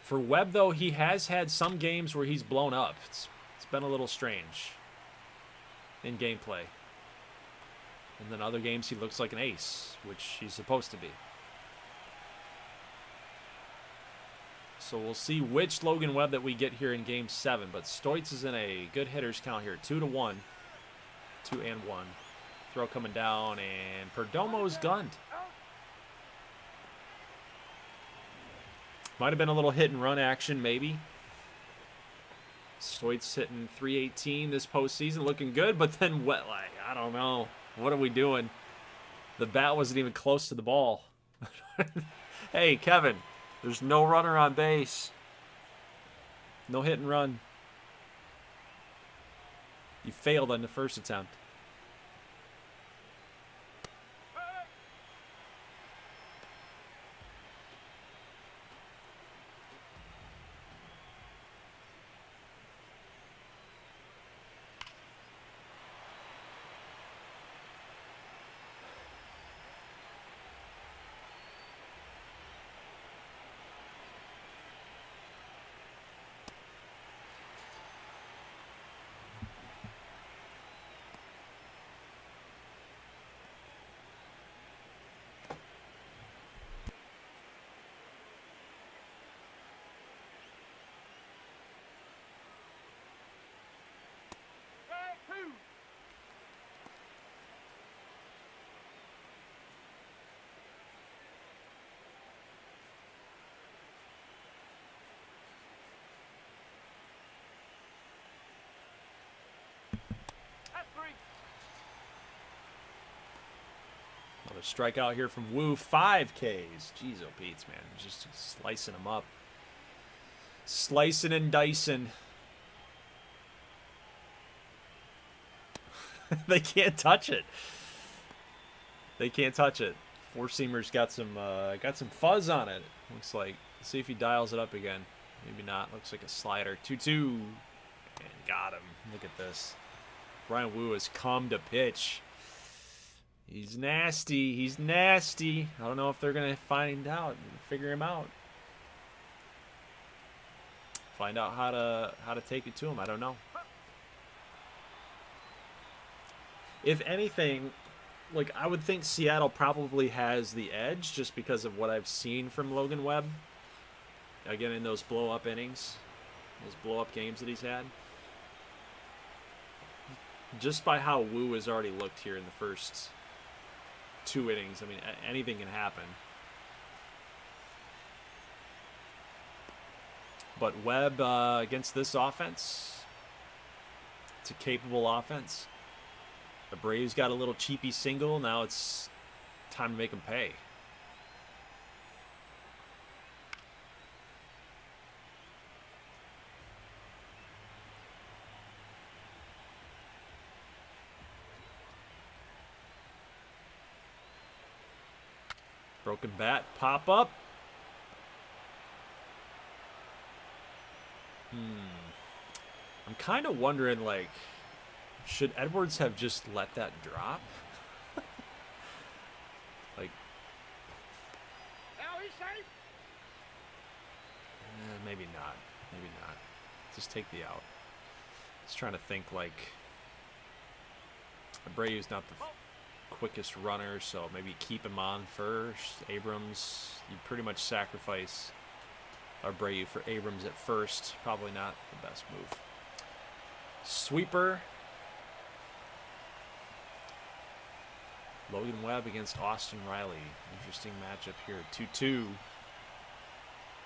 For Webb, though, he has had some games where he's blown up. It's been a little strange in gameplay. And then other games he looks like an ace, which he's supposed to be. So we'll see which Logan Webb that we get here in Game 7. But Stoitz is in a good hitters count here. 2-1. 2-1. Throw coming down, and Perdomo's gunned. Might have been a little hit and run action, maybe. Stoitz hitting .318 this postseason, looking good, but then what? Like, I don't know. What are we doing? The bat wasn't even close to the ball. Hey, Kevin, there's no runner on base. No hit and run. You failed on the first attempt. Another strikeout here from Wu. 5 Ks. Jeez, oh Pete's, man. Just slicing them up. Slicing and dicing. They can't touch it. They can't touch it. Four-seamer's got some fuzz on it. Looks like. Let's see if he dials it up again. Maybe not. Looks like a slider. 2-2. And got him. Look at this. Brian Wu has come to pitch. He's nasty. He's nasty. I don't know if they're going to find out and figure him out. Find out how to take it to him. I don't know. If anything, like, I would think Seattle probably has the edge just because of what I've seen from Logan Webb. Again, in those blow-up innings. Those blow-up games that he's had. Just by how Wu has already looked here in the first 2 innings. I mean, anything can happen. But Webb against this offense, it's a capable offense. The Braves got a little cheapy single. Now it's time to make them pay. Broken bat, pop up. I'm kind of wondering, like, should Edwards have just let that drop? Like, safe. Maybe not. Maybe not. Just take the out. Just trying to think, like, Abreu's not the quickest runner, so maybe keep him on first. Abrams, you pretty much sacrifice Abreu for Abrams at first. Probably not the best move. Sweeper. Logan Webb against Austin Riley. Interesting matchup here. 2-2.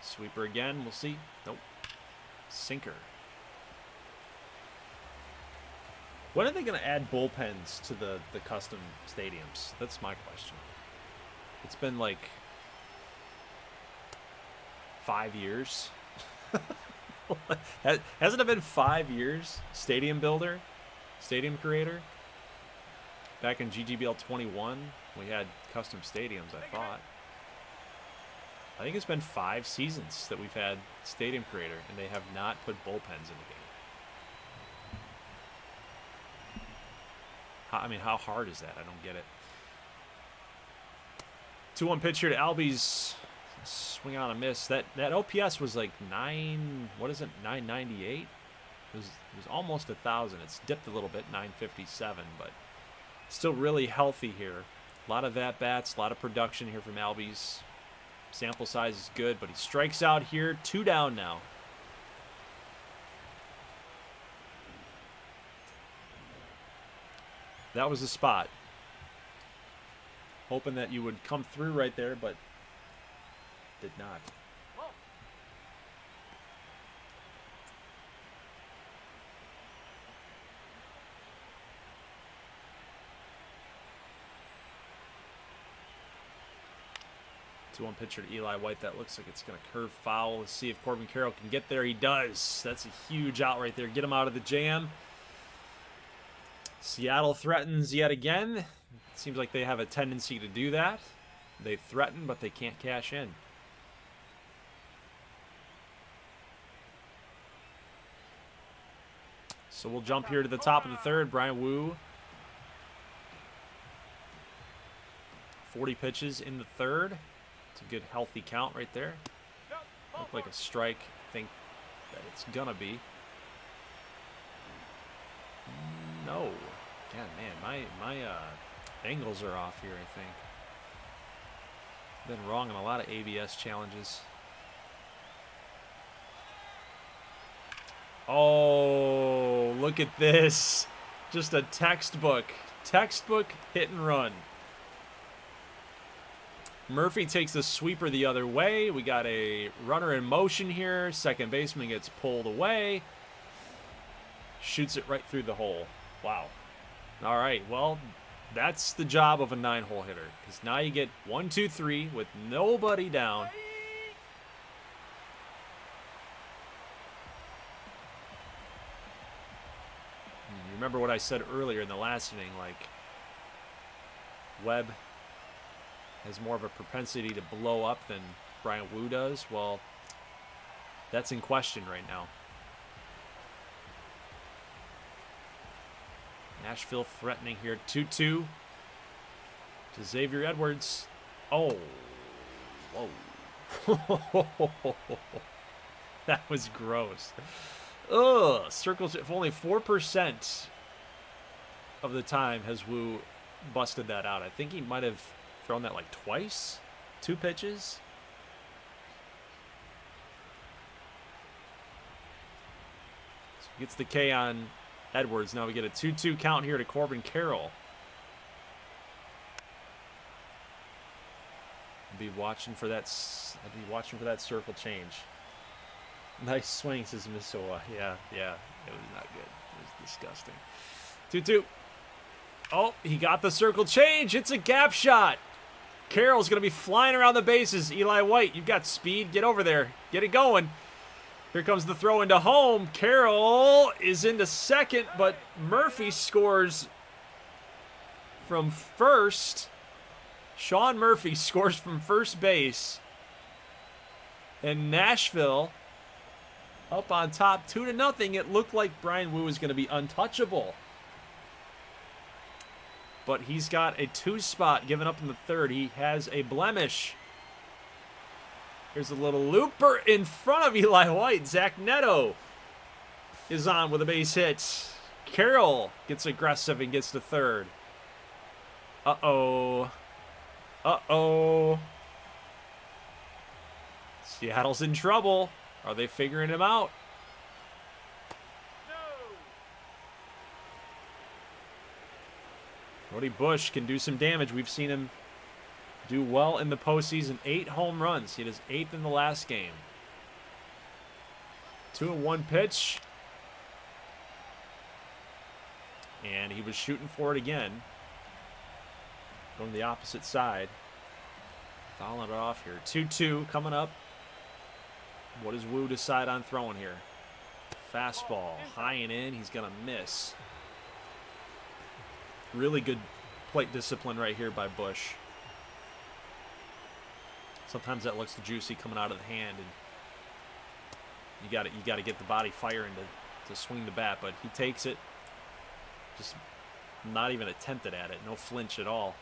Sweeper again. We'll see. Nope. Sinker. When are they going to add bullpens to the custom stadiums? That's my question. It's been like 5 years. Hasn't it been 5 years? Stadium builder? Stadium creator? Back in GGBL 21, we had custom stadiums, I thought. I think it's been 5 seasons that we've had Stadium Creator, and they have not put bullpens in the game. I mean, how hard is that? I don't get it. 2-1 pitch here to Albies. Swing on a miss. That OPS was like 998? It was almost 1,000. It's dipped a little bit, 957, but still really healthy here. A lot of at-bats, a lot of production here from Albies. Sample size is good, but he strikes out here. 2 down now. That was the spot. Hoping that you would come through right there, but did not. 2-1 pitcher to Eli White. That looks like it's going to curve foul. Let's see if Corbin Carroll can get there. He does. That's a huge out right there. Get him out of the jam. Seattle threatens yet again. It seems like they have a tendency to do that. They threaten, but they can't cash in. So we'll jump here to the top of the third. Brian Wu. 40 pitches in the third. It's a good, healthy count right there. Looked like a strike. I think that it's gonna be. No. God, man, my angles are off here, I think. Been wrong on a lot of ABS challenges. Oh, look at this. Just a textbook hit and run. Murphy takes the sweeper the other way. We got a runner in motion here. Second baseman gets pulled away. Shoots it right through the hole. Wow. All right, well, that's the job of a 9-hole hitter. Because now you get 1, 2, 3 with nobody down. You remember what I said earlier in the last inning, like Webb has more of a propensity to blow up than Brian Wu does. Well, that's in question right now. Nashville threatening here. 2-2 to Xavier Edwards. Oh. Whoa. That was gross. Ugh. Circles. If only 4% of the time has Wu busted that out. I think he might have thrown that like twice. 2 pitches. So he gets the K on Edwards. Now we get a 2-2 count here to Corbin Carroll. I'd be watching for that circle change. Nice swing, says Misoa. Yeah, it was not good. It was disgusting. 2-2. Oh, he got the circle change. It's a gap shot. Carroll's going to be flying around the bases. Eli White, you've got speed. Get over there. Get it going. Here comes the throw into home. Carroll is into second, but Murphy scores from first. Sean Murphy scores from first base. And Nashville up on top 2-0. It looked like Brian Wu was going to be untouchable. But he's got a 2 spot given up in the third. He has a blemish. Here's a little looper in front of Eli White. Zach Neto is on with a base hit. Carroll gets aggressive and gets to third. Uh-oh. Uh-oh. Seattle's in trouble. Are they figuring him out? Cody Busch can do some damage. We've seen him do well in the postseason. 8 home runs. He had his 8th in the last game. 2-1 pitch. And he was shooting for it again. Going the opposite side. Fouling it off here. 2-2 coming up. What does Wu decide on throwing here? Fastball. High and in. He's going to miss. Really good plate discipline right here by Busch. Sometimes that looks juicy coming out of the hand, and you got to get the body firing to swing the bat, but he takes it. Just not even attempted at it. No flinch at all.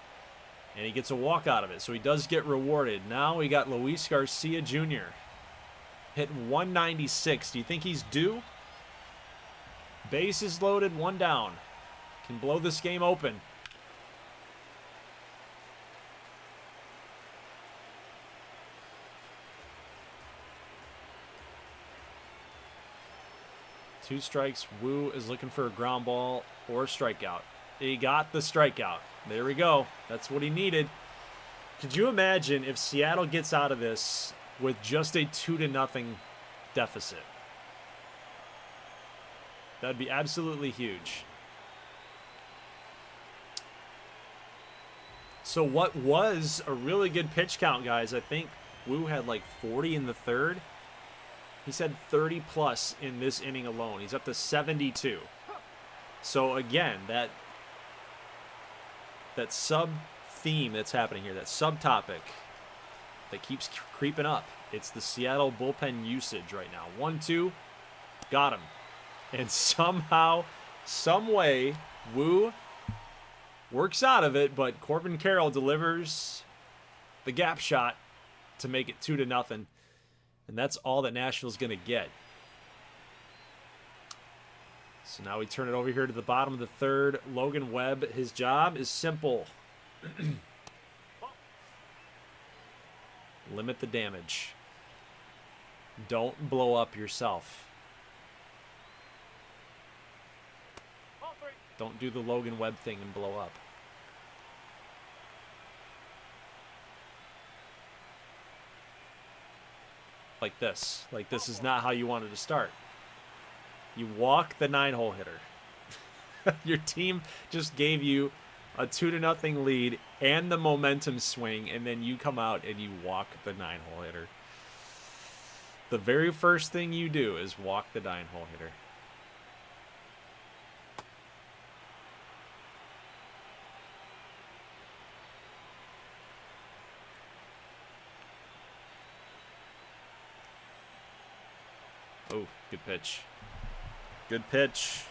And he gets a walk out of it, so he does get rewarded. Now we got Luis Garcia Jr. hitting 196. Do you think he's due? Bases loaded, 1 down. Can blow this game open. Two strikes. Wu is looking for a ground ball or a strikeout. He got the strikeout. There we go. That's what he needed. Could you imagine if Seattle gets out of this with just a 2-0 deficit? That'd be absolutely huge. So what was a really good pitch count, guys? I think Wu had like 40 in the third. He's had 30 plus in this inning alone. He's up to 72. So again, that sub-theme that's happening here, that subtopic that keeps creeping up, it's the Seattle bullpen usage right now. 1-2, got him. And somehow, some way, Wu works out of it, but Corbin Carroll delivers the gap shot to make it 2-0. And that's all that Nashville's going to get. So now we turn it over here to the bottom of the third. Logan Webb, his job is simple. Limit the damage. Don't blow up yourself. Don't do the Logan Webb thing and blow up. Like this. Like this is not how you wanted to start. You walk the 9-hole hitter. Your team just gave you a 2-0 lead and the momentum swing, and then you come out and you walk the 9-hole hitter. The very first thing you do is walk the 9-hole hitter. Oh, good pitch. Good pitch.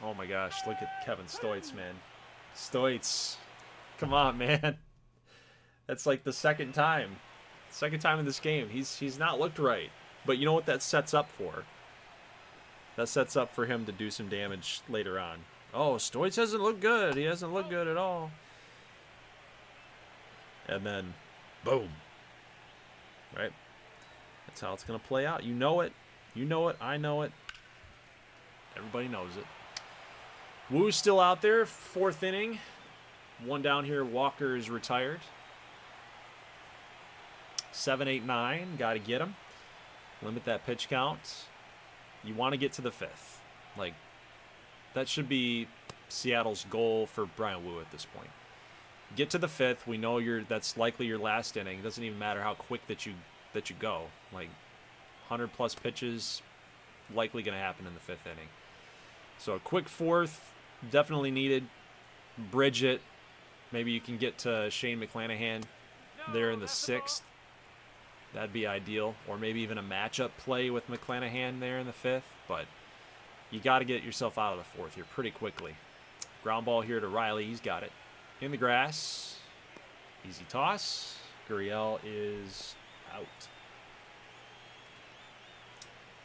Oh my gosh, look at Kevin Stoits, man. Stoits. Come on, man. That's like the second time. Second time in this game. He's not looked right. But you know what that sets up for? That sets up for him to do some damage later on. Oh, Stoits hasn't looked good. He hasn't looked good at all. And then, boom. Right? That's how it's going to play out. You know it. You know it. I know it. Everybody knows it. Woo's still out there. 4th inning. 1 down here. Walker is retired. 7, 8, 9. Got to get him. Limit that pitch count. You want to get to the 5th. Like, that should be Seattle's goal for Brian Wu at this point. Get to the 5th. We know that's likely your last inning. It doesn't even matter how quick that you go. Like 100+ pitches, likely going to happen in the 5th inning. So a quick 4th, definitely needed. Bridge it. Maybe you can get to Shane McClanahan there in the 6th. That'd be ideal. Or maybe even a matchup play with McClanahan there in the 5th. But you got to get yourself out of the 4th here pretty quickly. Ground ball here to Riley. He's got it. In the grass. Easy toss. Gurriel is out.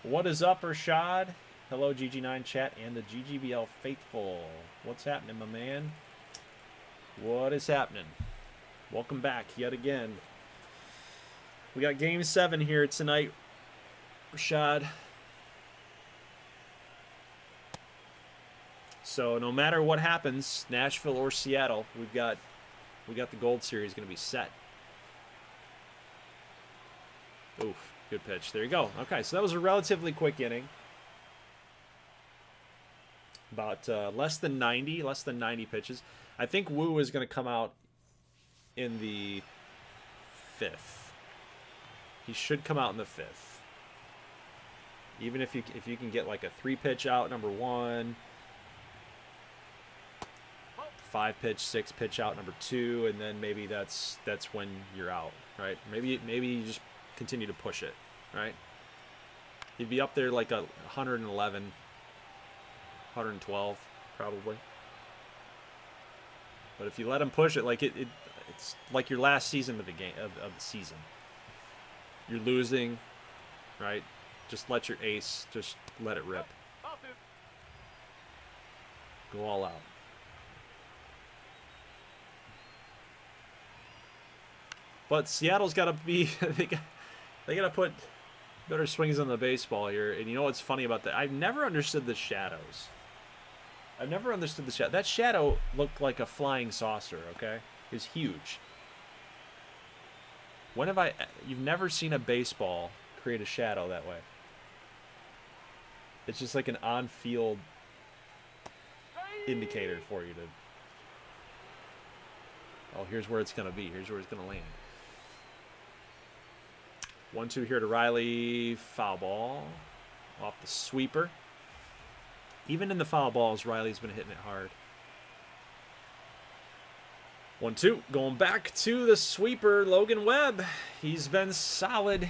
What is up, Rashad? Hello, GG9 chat and the GGBL faithful. What's happening, my man? What is happening? Welcome back yet again. We got Game 7 here tonight, Rashad. So no matter what happens, Nashville or Seattle, we got the Gold Series going to be set. Oof, good pitch. There you go. Okay, so that was a relatively quick inning. About less than 90 pitches. I think Wu is going to come out in the 5th. He should come out in the 5th. Even if you can get like a 3-pitch out, number 1. 5-pitch, 6-pitch out, number 2, and then maybe that's when you're out, right? Maybe you just continue to push it, right? You'd be up there like a 111, 112 probably. But if you let him push it, like it's like your last season of the game of the season. You're losing, right? Just let your ace, just let it rip. Go all out. But Seattle's got to be, they got to put better swings on the baseball here. And you know what's funny about that? I've never understood the shadows. I've never understood the shadow. That shadow looked like a flying saucer, okay? It was huge. When have you've never seen a baseball create a shadow that way. It's just like an on-field indicator for you to, oh, here's where it's going to be. Here's where it's going to land. 1-2 here to Riley. Foul ball off the sweeper. Even in the foul balls, Riley's been hitting it hard. 1-2. Going back to the sweeper, Logan Webb. He's been solid.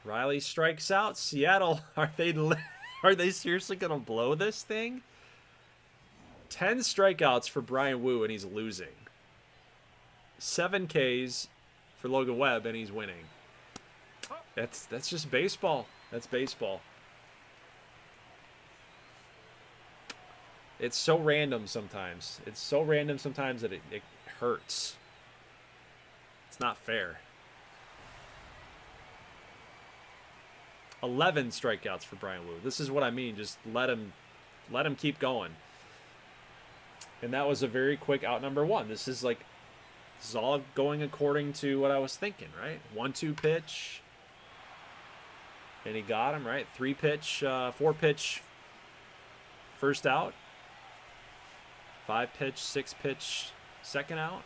Riley strikes out. Seattle, are they seriously going to blow this thing? 10 strikeouts for Brian Wu, and he's losing. 7 Ks for Logan Webb, and he's winning. That's just baseball. That's baseball. It's so random sometimes. It's so random sometimes that it hurts. It's not fair. 11 strikeouts for Brian Wu. This is what I mean. Just let him keep going. And that was a very quick out number 1. This is all going according to what I was thinking, right? 1-2 pitch. And he got him, right? 3-pitch, 4-pitch, first out. 5-pitch, 6-pitch, second out.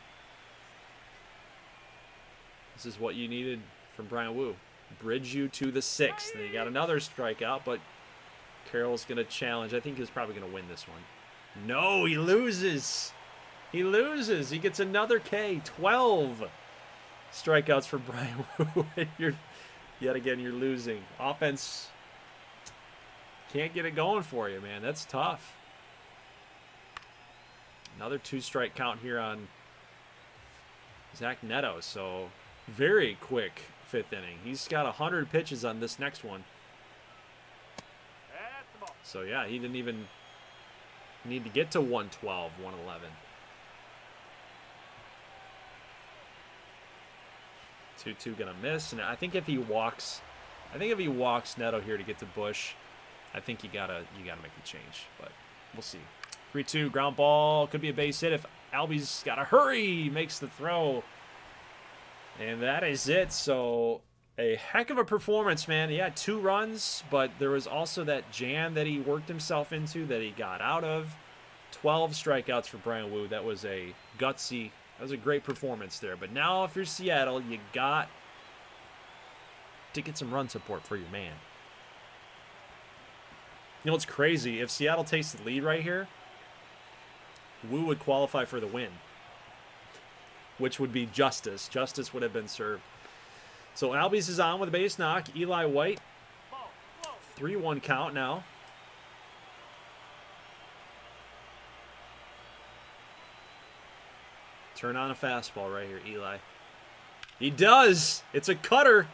This is what you needed from Brian Wu. Bridge you to the 6th. Then you got another strikeout, but Carroll's going to challenge. I think he's probably going to win this one. No, he loses. He loses. He gets another K. 12 strikeouts for Brian Wu. Yet again, you're losing. Offense Can't get it going for you, man. That's tough. Another 2-strike count here on Zach Neto. So very quick 5th inning. He's got 100 pitches on this next one. So yeah, he didn't even need to get to 112, 111. 2-2 gonna miss, and I think if he walks Neto here to get to Bush, I think you gotta make the change, but we'll see. 3-2 ground ball, could be a base hit if Albie's gotta hurry, makes the throw, and that is it. So a heck of a performance, man. He had 2 runs, but there was also that jam that he worked himself into that he got out of. 12 strikeouts for Brian Wu. That was a gutsy. That was a great performance there. But now if you're Seattle, you got to get some run support for your man. You know what's crazy? If Seattle takes the lead right here, Wu would qualify for the win, which would be justice. Justice would have been served. So Albies is on with a base knock. Eli White, 3-1 count now. Turn on a fastball right here, Eli. He does. It's a cutter.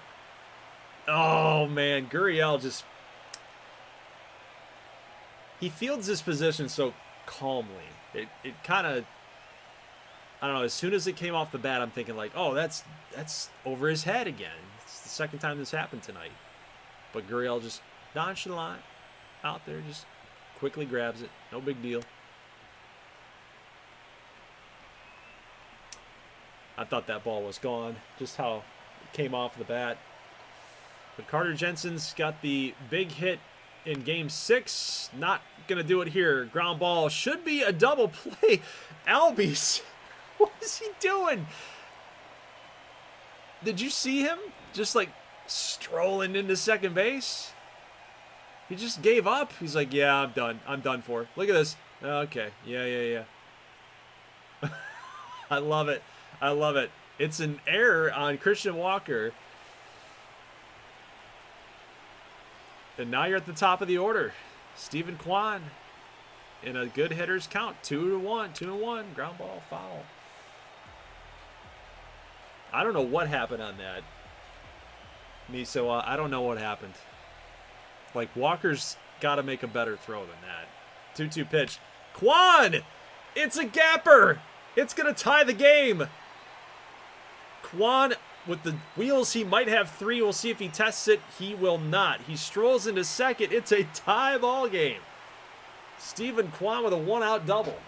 Oh, man. Gurriel just... He fields his position so calmly. It kind of... I don't know. As soon as it came off the bat, I'm thinking like, oh, that's over his head again. It's the second time this happened tonight. But Gurriel just nonchalant out there, just quickly grabs it. No big deal. I thought that ball was gone, just how it came off the bat. But Carter Jensen's got the big hit in Game 6. Not going to do it here. Ground ball should be a double play. Albies, what is he doing? Did you see him just like strolling into second base? He just gave up. He's like, yeah, I'm done. I'm done for. Look at this. Okay. Yeah. I love it. I love it. It's an error on Christian Walker. And now you're at the top of the order. Stephen Kwan in a good hitter's count. 2-1. 2-1. Ground ball, foul. I don't know what happened on that. Miso, I don't know what happened. Like, Walker's got to make a better throw than that. 2-2 pitch. Kwan! It's a gapper! It's going to tie the game. Kwan, with the wheels, he might have 3. We'll see if he tests it. He will not. He strolls into second. It's a tie ball game. Stephen Kwan with a 1-out double.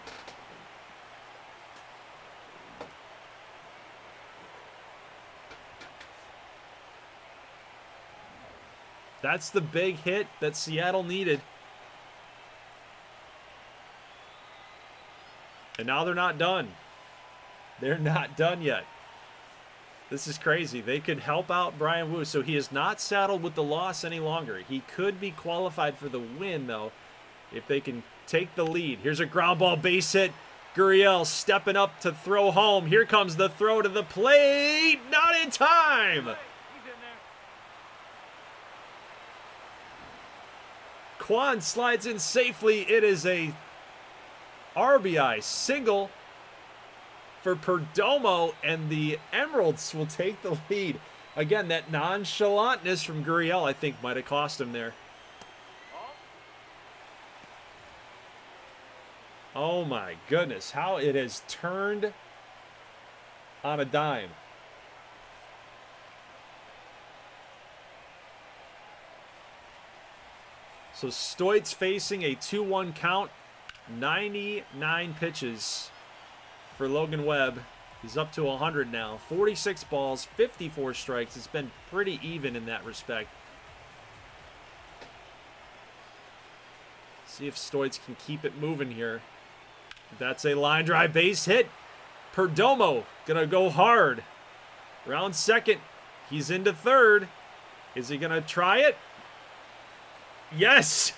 That's the big hit that Seattle needed. And now they're not done. They're not done yet. This is crazy. They could help out Brian Wu. So he is not saddled with the loss any longer. He could be qualified for the win, though, if they can take the lead. Here's a ground ball base hit. Gurriel stepping up to throw home. Here comes the throw to the plate. Not in time. Kwan slides in safely. It is a RBI single for Perdomo, and the Emeralds will take the lead. Again, that nonchalantness from Gurriel, I think, might have cost him there. Oh my goodness, how it has turned on a dime. So Stoit's facing a 2-1 count, 99 pitches for Logan Webb. He's up to 100 now, 46 balls, 54 strikes. It's been pretty even in that respect. See if Stoit's can keep it moving here. That's a line drive base hit. Perdomo gonna go hard. Round second. He's into third. Is he gonna try it? Yes!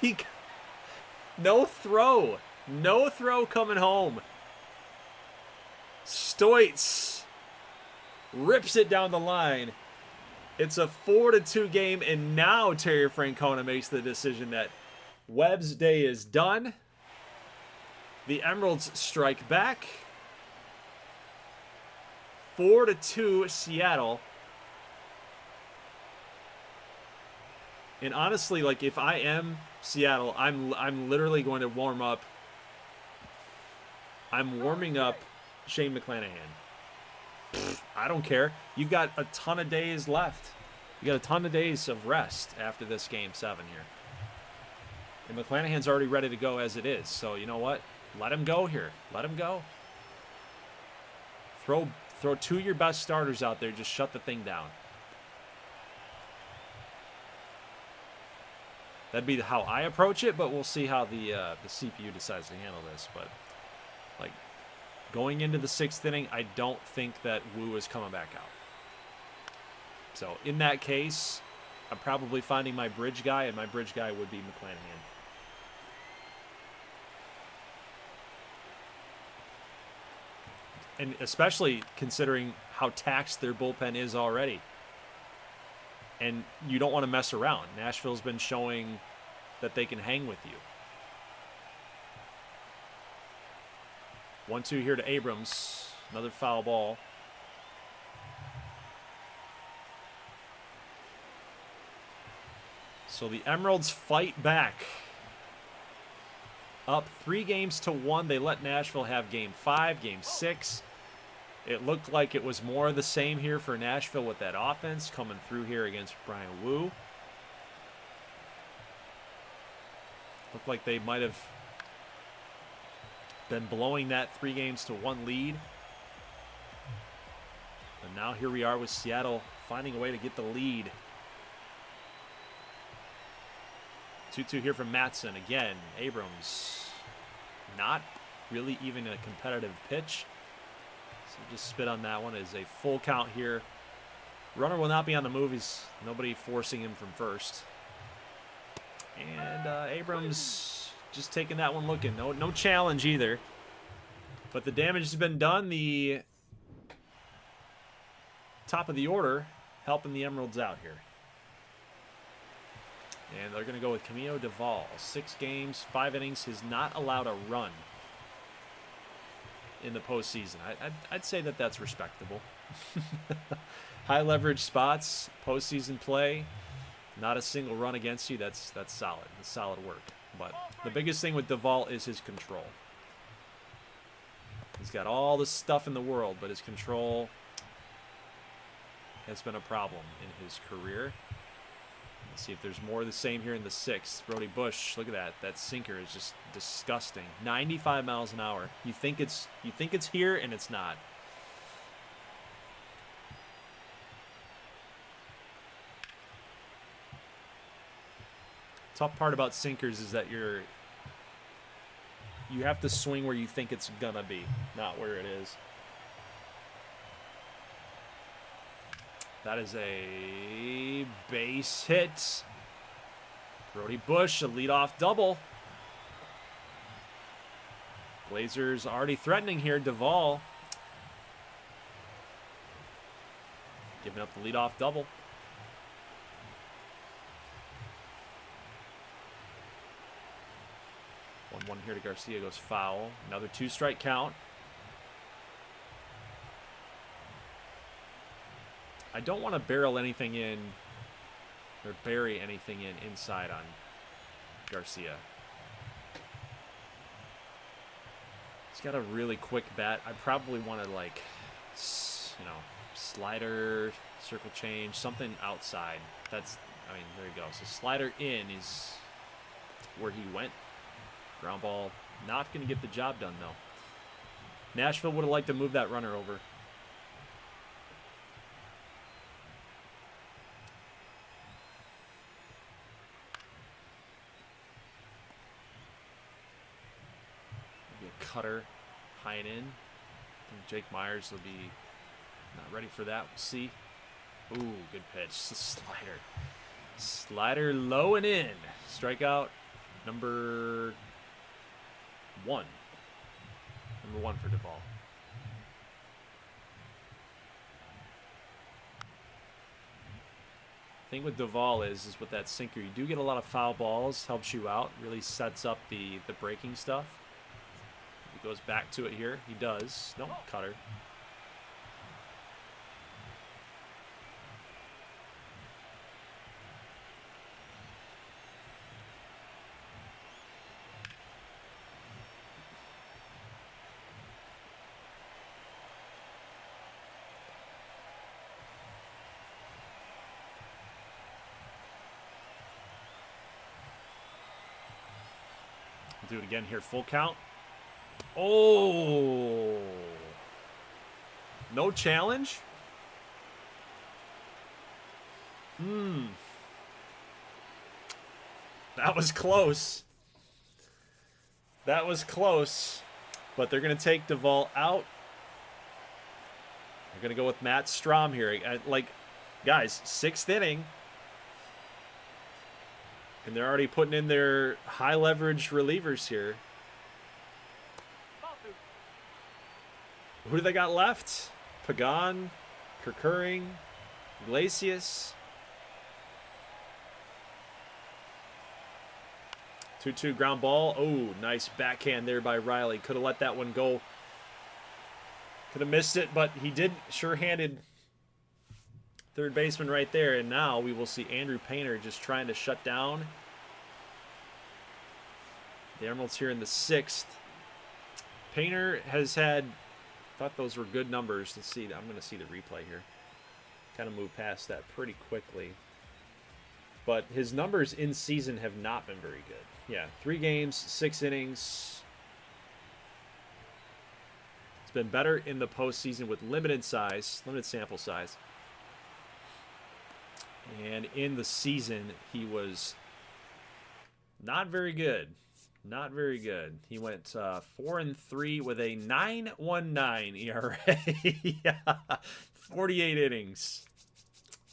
No throw. No throw coming home. Stoitz rips it down the line. It's a 4-2 game, and now Terry Francona makes the decision that Webb's day is done. The Emeralds strike back. 4-2 Seattle. And honestly, like, if I am Seattle, I'm literally going to warm up. I'm warming up Shane McClanahan. I don't care. You've got a ton of days left. You got a ton of days of rest after this Game 7 here. And McClanahan's already ready to go as it is. So, you know what? Let him go here. Let him go. Throw 2 of your best starters out there. Just shut the thing down. That'd be how I approach it, but we'll see how the CPU decides to handle this. But, like, going into the 6th inning, I don't think that Wu is coming back out. So, in that case, I'm probably finding my bridge guy, and my bridge guy would be McClanahan. And especially considering how taxed their bullpen is already. And you don't want to mess around. Nashville's been showing that they can hang with you. 1-2 here to Abrams. Another foul ball. So the Emeralds fight back. Up 3-1. They let Nashville have Game 5, Game 6. It looked like it was more of the same here for Nashville with that offense coming through here against Brian Wu. Looked like they might have been blowing that 3-1 lead. And now here we are with Seattle finding a way to get the lead. 2-2 here from Matson. Again, Abrams not really even a competitive pitch. So just spit on that one. Is a full count here. Runner will not be on the move. He's nobody forcing him from first. And Abrams just taking that one looking. No challenge either. But the damage has been done. The top of the order helping the Emeralds out here. And they're going to go with Camilo Duvall. 6 games, 5 innings. Has not allowed a run in the postseason. I'd say that that's respectable. High leverage spots, postseason play, not a single run against you. That's solid. That's solid work. But the biggest thing with Duvall is his control. He's got all the stuff in the world, but his control has been a problem in his career. Let's see if there's more of the same here in the 6th. Brody Bush, look at that. That sinker is just disgusting. 95 miles an hour. You think it's here, and it's not. Tough part about sinkers is that you have to swing where you think it's gonna be, not where it is. That is a base hit. Brody Bush, a leadoff double. Blazers already threatening here. Duvall giving up the leadoff double. 1-1 here to Garcia, goes foul. Another 2-strike count. I don't want to barrel anything in or bury anything inside on Garcia. He's got a really quick bat. I probably want to, like, you know, slider, circle change, something outside. That's, I mean, there you go. So slider in is where he went. Ground ball, not going to get the job done, though. Nashville would have liked to move that runner over. Cutter, high and in. I think Jake Myers will be not ready for that. We'll see. Ooh, good pitch. Slider. Slider low and in. Strikeout number 1. Number 1 for Duvall. thing with Duvall is with that sinker, you do get a lot of foul balls, helps you out, really sets up the breaking stuff. He goes back to it here. He does. Nope, cutter. Do it again here. Full count. Oh. No challenge? That was close. That was close. But they're going to take Duvall out. They're going to go with Matt Strom here. Like, guys, 6th inning. And they're already putting in their high leverage relievers here. Who do they got left? Pagan, Kerkering, Iglesias. 2-2 ground ball. Oh, nice backhand there by Riley. Could have let that one go. Could have missed it, but he did sure-handed third baseman right there. And now we will see Andrew Painter just trying to shut down the Emeralds here in the 6th. Painter has had, thought those were good numbers. Let's see. I'm going to see the replay here. Kind of move past that pretty quickly. But his numbers in season have not been very good. Yeah, 3 games, 6 innings. It's been better in the postseason with limited sample size. And in the season, he was not very good. Not very good. He went 4-3 with a 9.19 ERA. Yeah, 48 innings.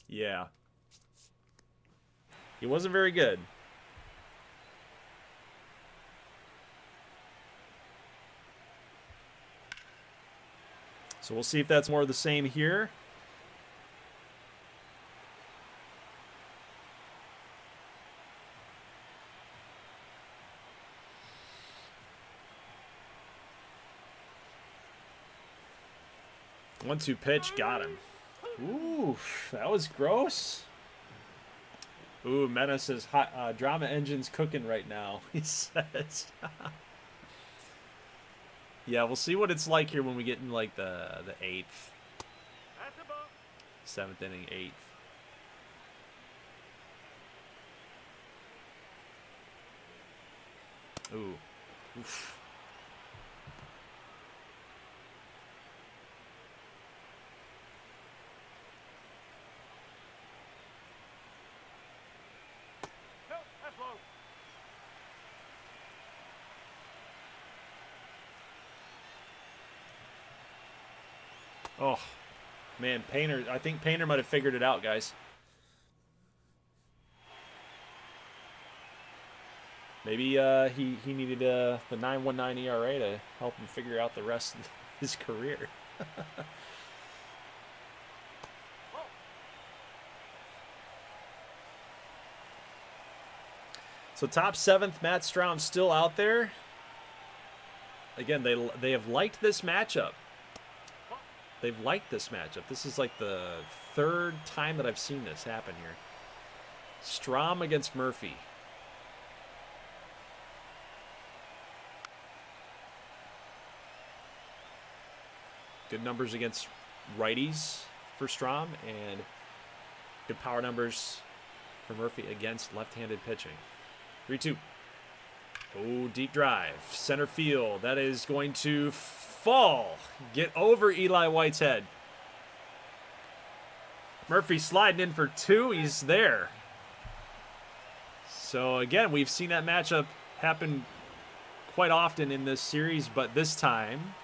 Yeah. He wasn't very good. So we'll see if that's more of the same here. One-two pitch, got him. Ooh, that was gross. Ooh, Mena says drama engine's cooking right now, he says. Yeah, we'll see what it's like here when we get in like the 8th. 7th inning, 8th. Ooh. Oof. Oh, man, Painter. I think Painter might have figured it out, guys. Maybe he needed the 9.19 ERA to help him figure out the rest of his career. So top 7th, Matt Strom still out there. Again, they have liked this matchup. They've liked this matchup. This is like the 3rd time that I've seen this happen here. Strom against Murphy. Good numbers against righties for Strom, and good power numbers for Murphy against left-handed pitching. 3-2. Oh, deep drive. Center field. That is going to fall. Get over Eli White's head. Murphy sliding in for 2. He's there. So, again, we've seen that matchup happen quite often in this series, but this time,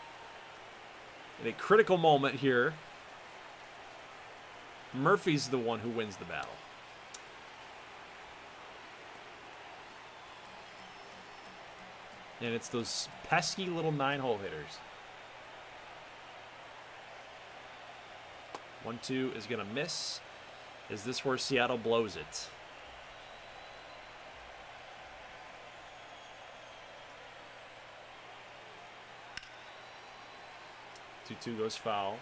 in a critical moment here, Murphy's the one who wins the battle. And it's those pesky little 9-hole hitters. 1-2 is going to miss. Is this where Seattle blows it? Two goes foul.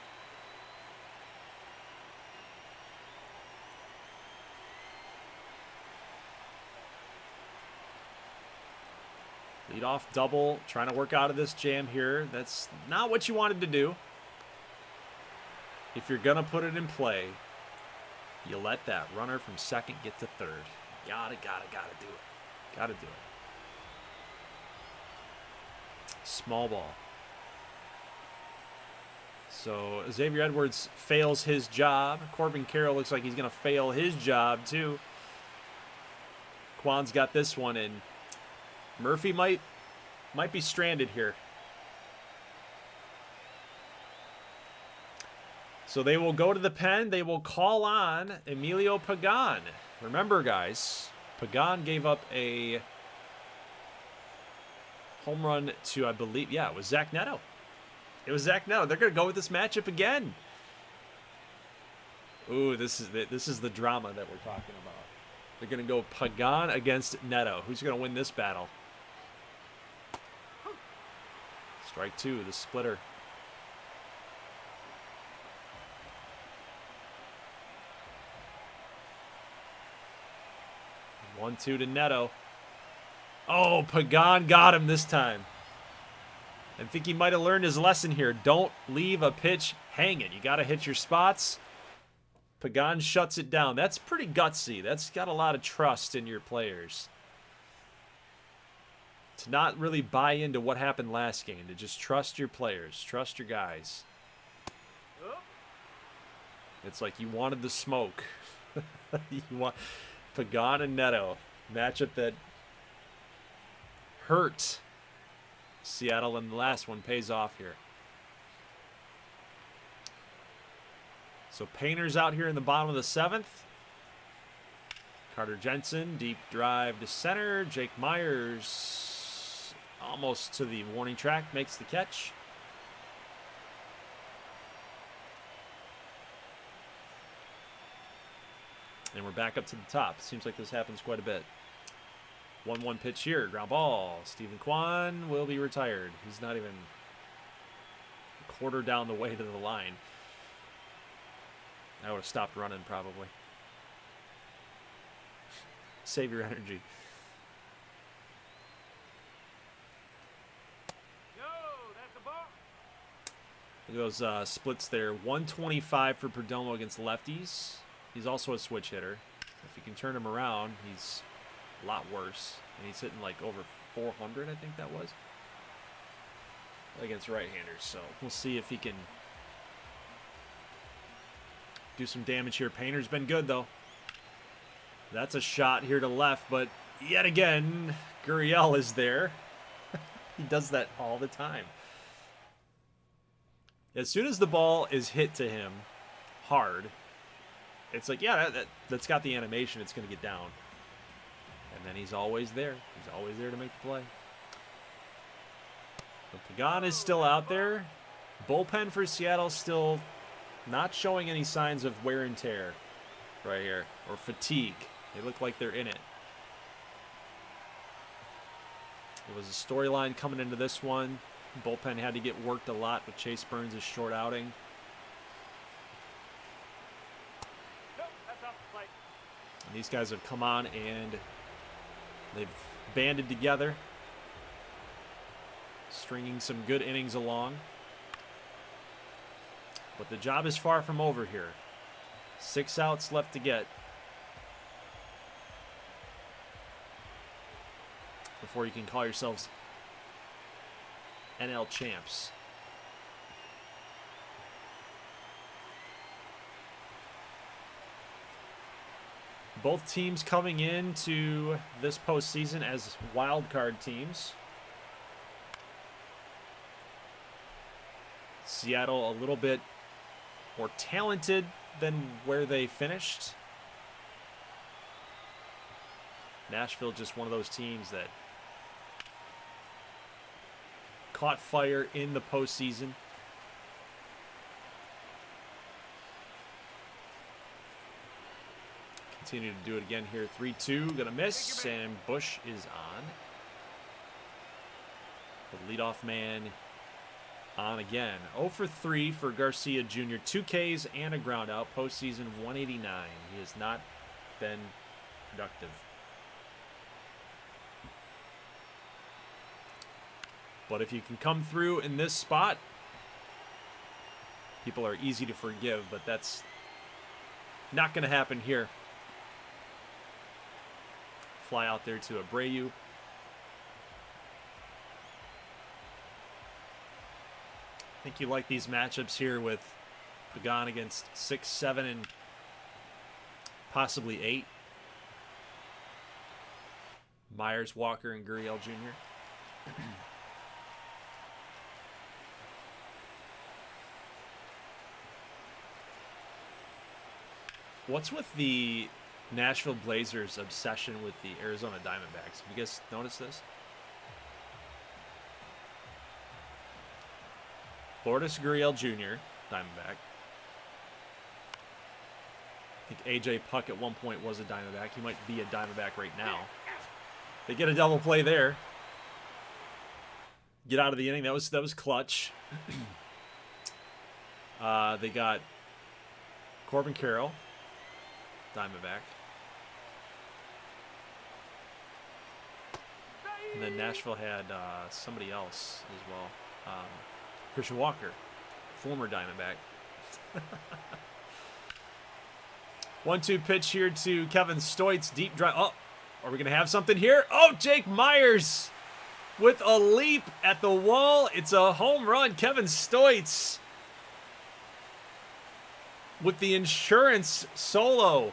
Lead off double, trying to work out of this jam here. That's not what you wanted to do. If you're going to put it in play, you let that runner from second get to third. Gotta do it. Gotta do it. Small ball. So Xavier Edwards fails his job. Corbin Carroll looks like he's going to fail his job too. Kwan's got this one in. Murphy might be stranded here. So they will go to the pen. They will call on Emilio Pagan. Remember, guys, Pagan gave up a home run to, I believe, yeah, it was Zach Neto. It was Zach Neto. They're going to go with this matchup again. Ooh, this is the drama that we're talking about. They're going to go Pagan against Neto. Who's going to win this battle? Strike two, the splitter. 1-2 to Neto. Oh, Pagan got him this time. I think he might have learned his lesson here. Don't leave a pitch hanging. You got to hit your spots. Pagan shuts it down. That's pretty gutsy. That's got a lot of trust in your players. To not really buy into what happened last game. To just trust your players. Trust your guys. It's like you wanted the smoke. You want Pagan and Neto. Matchup that hurt Seattle, and the last one pays off here. So Painter's out here in the bottom of the seventh. Carter Jensen, deep drive to center. Jake Myers almost to the warning track, makes the catch. And we're back up to the top. Seems like this happens quite a bit. 1-1 pitch here. Ground ball. Stephen Kwan will be retired. He's not even a quarter down the way to the line. I would have stopped running probably. Save your energy. Look at those splits there. 125 for Perdomo against lefties. He's also a switch hitter. If you can turn him around, he's a lot worse. And he's hitting like over 400, I think that was, against right-handers. So we'll see if he can do some damage here. Painter's been good, though. That's a shot here to left, but yet again, Gurriel is there. He does that all the time. As soon as the ball is hit to him hard, it's like, yeah, that's got the animation. It's going to get down. And then he's always there. He's always there to make the play. But Pagan is still out there. Bullpen for Seattle still not showing any signs of wear and tear right here, or fatigue. They look like they're in it. It was a storyline coming into this one. Bullpen had to get worked a lot with Chase Burns' short outing. And these guys have come on and they've banded together, stringing some good innings along. But the job is far from over here. 6 outs left to get before you can call yourselves NL champs. Both teams coming into this postseason as wild card teams. Seattle a little bit more talented than where they finished. Nashville just one of those teams that caught fire in the postseason. continue to do it again here. 3-2, gonna miss, and Bush is on. The leadoff man on again. 0 for 3 for Garcia Jr. 2 Ks and a ground out. Postseason 189. He has not been productive. But if you can come through in this spot, people are easy to forgive, but that's not going to happen here. Fly out there to Abreu. I think you like these matchups here with Pagan against 6, 7, and possibly 8. Myers, Walker, and Gurriel Jr. What's with the Nashville Blazers' obsession with the Arizona Diamondbacks? Have you guys noticed this? Lourdes Gurriel Jr., Diamondback. I think A.J. Puck at one point was a Diamondback. He might be a Diamondback right now. They get a double play there. Get out of the inning. That was clutch. They got Corbin Carroll, Diamondback. And then Nashville had somebody else as well. Christian Walker, former Diamondback. 1-2 pitch here to Kevin Stoitz. Deep drive. Oh, are we going to have something here? Oh, Jake Myers with a leap at the wall. It's a home run. Kevin Stoitz with the insurance solo.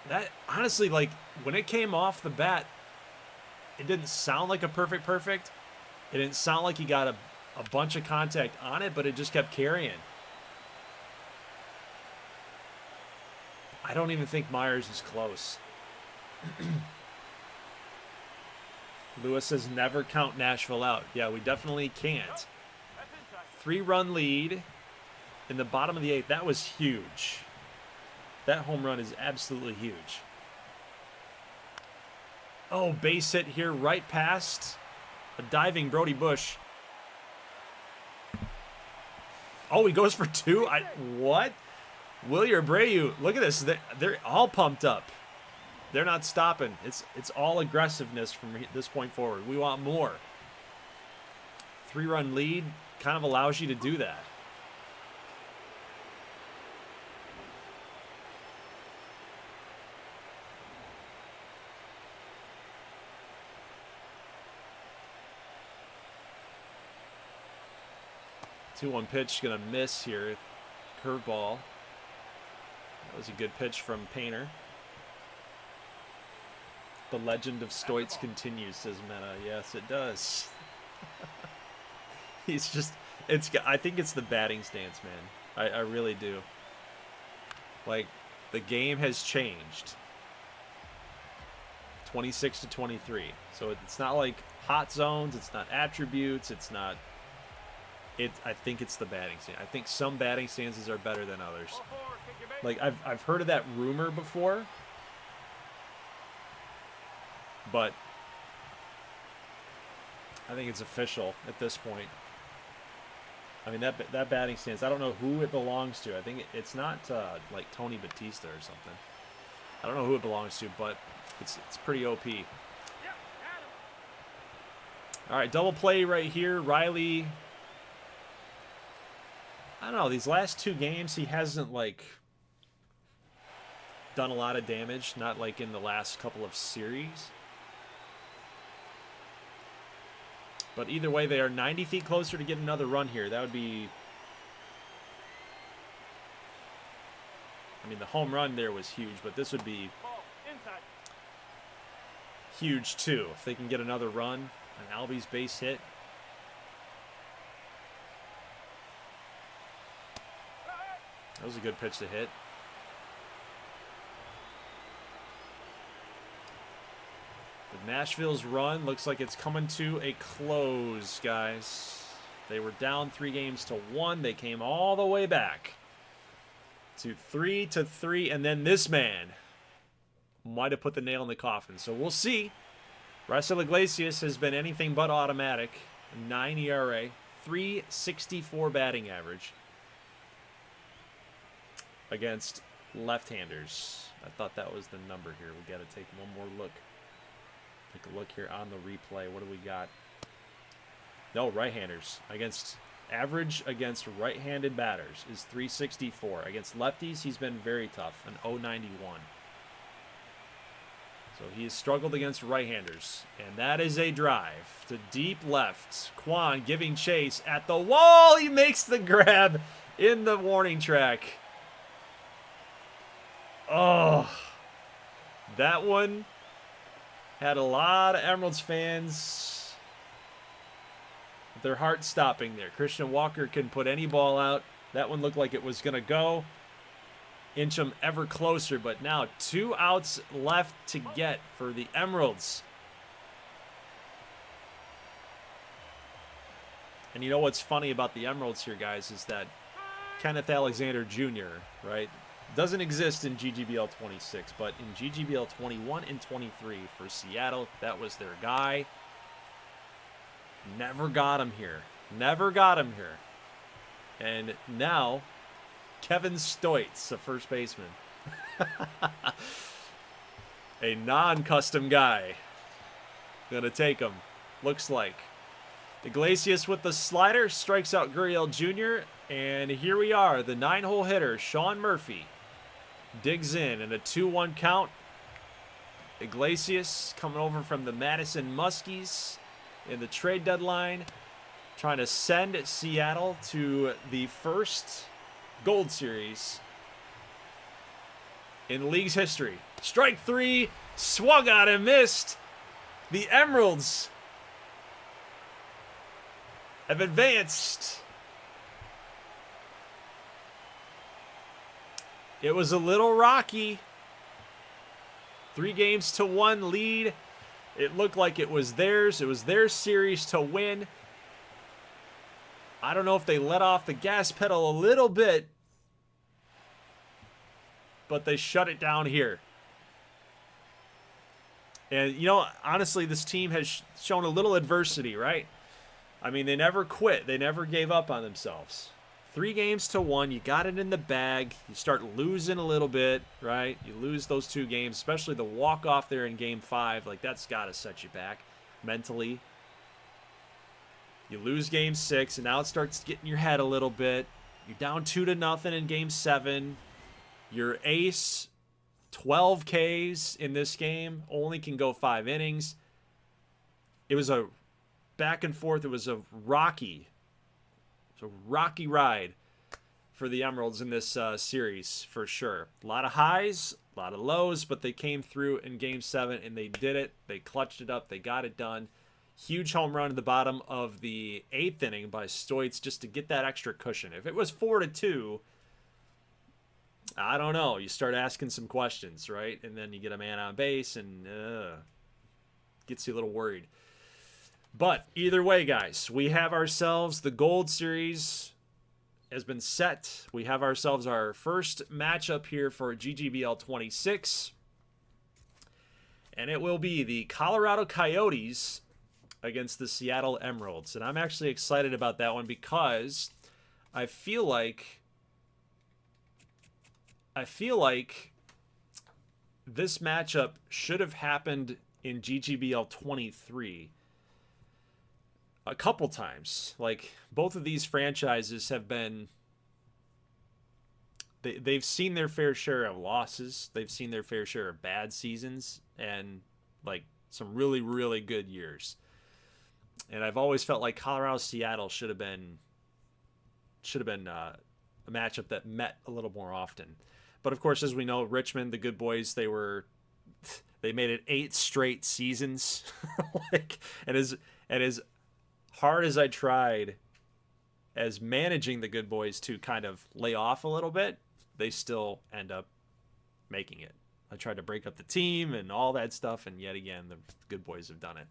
That, honestly, like, when it came off the bat, it didn't sound like a perfect. It didn't sound like he got a bunch of contact on it, but it just kept carrying. I don't even think Myers is close. Lewis says never count Nashville out. Yeah, we definitely can't. 3-run lead in the bottom of the 8th. That was huge. That home run is absolutely huge. Oh, base hit here right past a diving Brody Bush. Oh, he goes for 2. What? Willie Abreu, look at this. They're all pumped up. They're not stopping. It's all aggressiveness from this point forward. We want more. 3-run lead kind of allows you to do that. Two-one pitch, gonna miss here. Curveball. That was a good pitch from Painter. The legend of Stoitz continues, says Meta. Yes, it does. He's just, I think it's the batting stance, man. I really do. Like, the game has changed. 26-23. So it's not like hot zones, it's not attributes, it's not. I think it's the batting stance. I think some batting stances are better than others. Like, I've heard of that rumor before, but I think it's official at this point. I mean, that batting stance, I don't know who it belongs to. I think it's not like Tony Batista or something. I don't know who it belongs to, but it's pretty OP. All right, double play right here. Riley. I don't know, these last 2 games, he hasn't, like, done a lot of damage. Not like in the last couple of series. But either way, they are 90 feet closer to get another run here. That would be... I mean, the home run there was huge, but this would be huge, too. If they can get another run, an Albies base hit. That was a good pitch to hit. But Nashville's run looks like it's coming to a close, guys. They were down 3-1. They came all the way back to 3-3, and then this man might have put the nail in the coffin. So we'll see. Raisel Iglesias has been anything but automatic. 9 ERA, 364 batting average against left-handers. I thought that was the number here. We got to take one more look. Take a look here on the replay. What do we got? No, right-handers. Average against right-handed batters is 364. Against lefties, he's been very tough, an 091. So he has struggled against right-handers. And that is a drive to deep left. Kwan giving chase at the wall. He makes the grab in the warning track. Oh, that one had a lot of Emeralds fans with their heart stopping there. Christian Walker couldn't put any ball out. That one looked like it was going to go. Inch them ever closer, but now 2 outs left to get for the Emeralds. And you know what's funny about the Emeralds here, guys, is that Kenneth Alexander Jr., right, doesn't exist in GGBL 26, but in GGBL 21 and 23 for Seattle, that was their guy. Never got him here. Never got him here. And now Kevin Stoitz, a first baseman. A non-custom guy. Gonna take him, looks like. Iglesias with the slider, strikes out Gurriel Jr., and here we are, the 9-hole hitter, Sean Murphy, digs in a 2-1 count. Iglesias coming over from the Madison Muskies in the trade deadline, trying to send Seattle to the first Gold Series in league's history. Strike 3, swung on and missed. The Emeralds have advanced. It was a little rocky. 3-1 lead. It looked like it was theirs. It was their series to win. I don't know if they let off the gas pedal a little bit, but they shut it down here. And, you know, honestly, this team has shown a little adversity, right? I mean, they never quit. They never gave up on themselves. 3-1, you got it in the bag. You start losing a little bit, right? You lose those 2 games, especially the walk-off there in Game 5. Like, that's got to set you back mentally. You lose Game 6, and now it starts getting your head a little bit. You're down 2-0 in Game 7. Your ace, 12 Ks in this game, only can go 5 innings. It was a back and forth. It was a rocky ride for the Emeralds in this series, for sure. A lot of highs, a lot of lows, but they came through in Game 7, and they did it. They clutched it up. They got it done. Huge home run at the bottom of the 8th inning by Stoitz just to get that extra cushion. If it was 4-2, I don't know. You start asking some questions, right? And then you get a man on base, and gets you a little worried. But either way, guys, we have ourselves the Gold Series has been set. We have ourselves our first matchup here for GGBL 26. And it will be the Colorado Coyotes against the Seattle Emeralds. And I'm actually excited about that one because I feel like this matchup should have happened in GGBL 23 a couple times. Like, both of these franchises have been, they've seen their fair share of losses. They've seen their fair share of bad seasons and like some really, really good years. And I've always felt like Colorado Seattle should have been a matchup that met a little more often. But of course, as we know, Richmond, the good boys, they made it 8 straight seasons. and as hard as I tried as managing the good boys to kind of lay off a little bit, they still end up making it. I tried to break up the team and all that stuff, and yet again, the good boys have done it.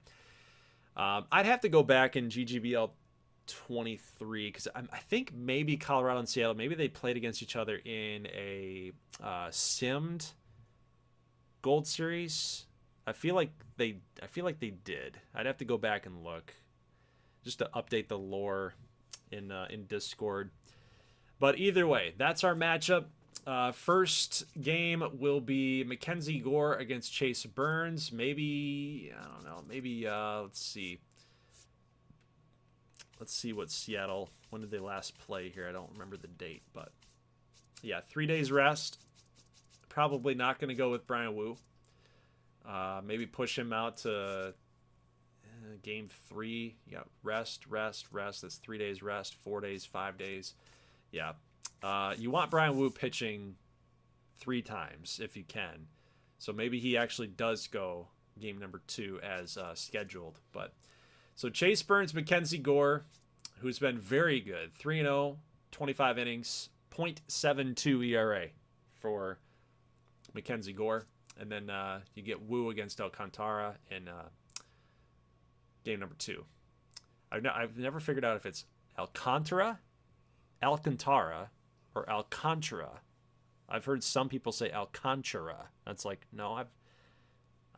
I'd have to go back in GGBL 23, because I think maybe Colorado and Seattle, maybe they played against each other in a simmed Gold Series. I feel like they did. I'd have to go back and look just to update the lore in Discord. But either way, that's our matchup. First game will be Mackenzie Gore against Chase Burns. Maybe, I don't know. Maybe let's see. Let's see what Seattle, when did they last play here? I don't remember the date, but yeah, 3 days rest. Probably not going to go with Brian Wu. Maybe push him out to game 3. Yeah, rest. That's 3 days rest, 4 days, 5 days. Yeah. You want Brian Wu pitching 3 times if you can. So maybe he actually does go game number 2 as scheduled. But so Chase Burns, Mackenzie Gore, who's been very good. 3-0, 25 innings, .72 ERA for Mackenzie Gore. And then you get Wu against Alcantara in game number 2. I've never figured out if it's Alcantara, or Alcantara. I've heard some people say Alcantara. That's like, no, I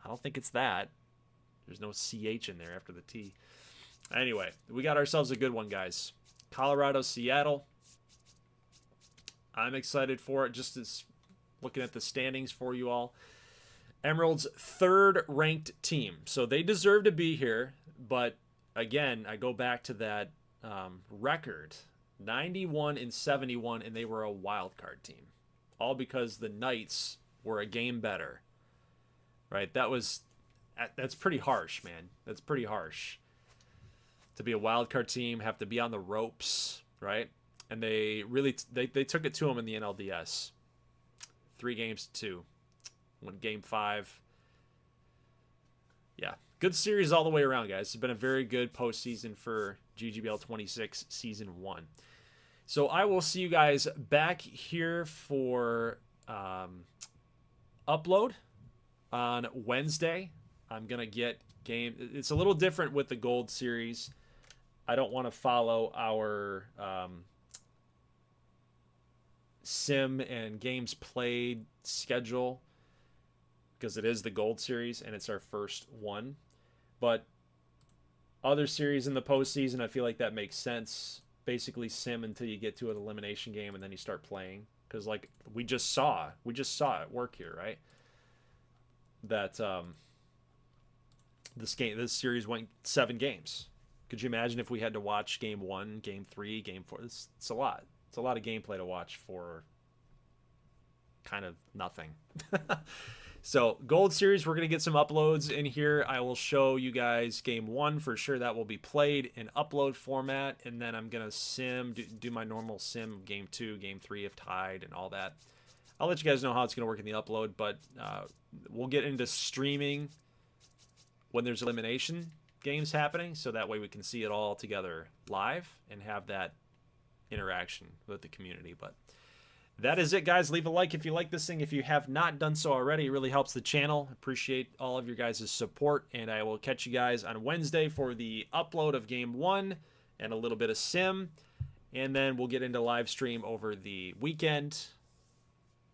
don't think it's that. There's no CH in there after the T. Anyway, we got ourselves a good one, guys. Colorado, Seattle. I'm excited for it, just as looking at the standings for you all. Emerald's 3rd ranked team. So they deserve to be here. But again, I go back to that record. 91-71, and they were a wild card team. All because the Knights were a game better. Right? That's pretty harsh, man. That's pretty harsh. To be a wild card team, have to be on the ropes, right? And they took it to them in the NLDS. 3-2. Won game 5. Yeah, good series all the way around, guys. It's been a very good postseason for GGBL 26 Season 1. So I will see you guys back here for upload on Wednesday. I'm going to get game. It's a little different with the Gold Series. I don't want to follow our sim and games played schedule because it is the Gold Series and it's our first one. But other series in the postseason, I feel like that makes sense. Basically sim until you get to an elimination game and then you start playing. Because like we just saw it work here, right? That this series went 7 games. Could you imagine if we had to watch game 1, game 3, game 4? It's a lot. It's a lot of gameplay to watch for kind of nothing. So Gold Series, we're going to get some uploads in here. I will show you guys game 1 for sure. That will be played in upload format. And then I'm going to do my normal sim game 2, game 3 if tied and all that. I'll let you guys know how it's going to work in the upload. But we'll get into streaming when there's elimination games happening. So that way we can see it all together live and have that interaction with the community. But that is it, guys. Leave a like if you like this thing. If you have not done so already, it really helps the channel. Appreciate all of your guys' support, and I will catch you guys on Wednesday for the upload of Game 1 and a little bit of sim, and then we'll get into live stream over the weekend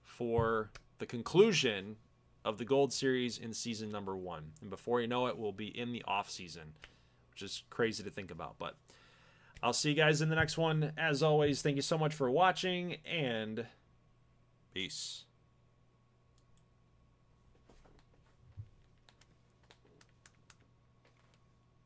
for the conclusion of the Gold Series in season number 1. And before you know it, we'll be in the off season, which is crazy to think about, but I'll see you guys in the next one. As always, thank you so much for watching, and peace.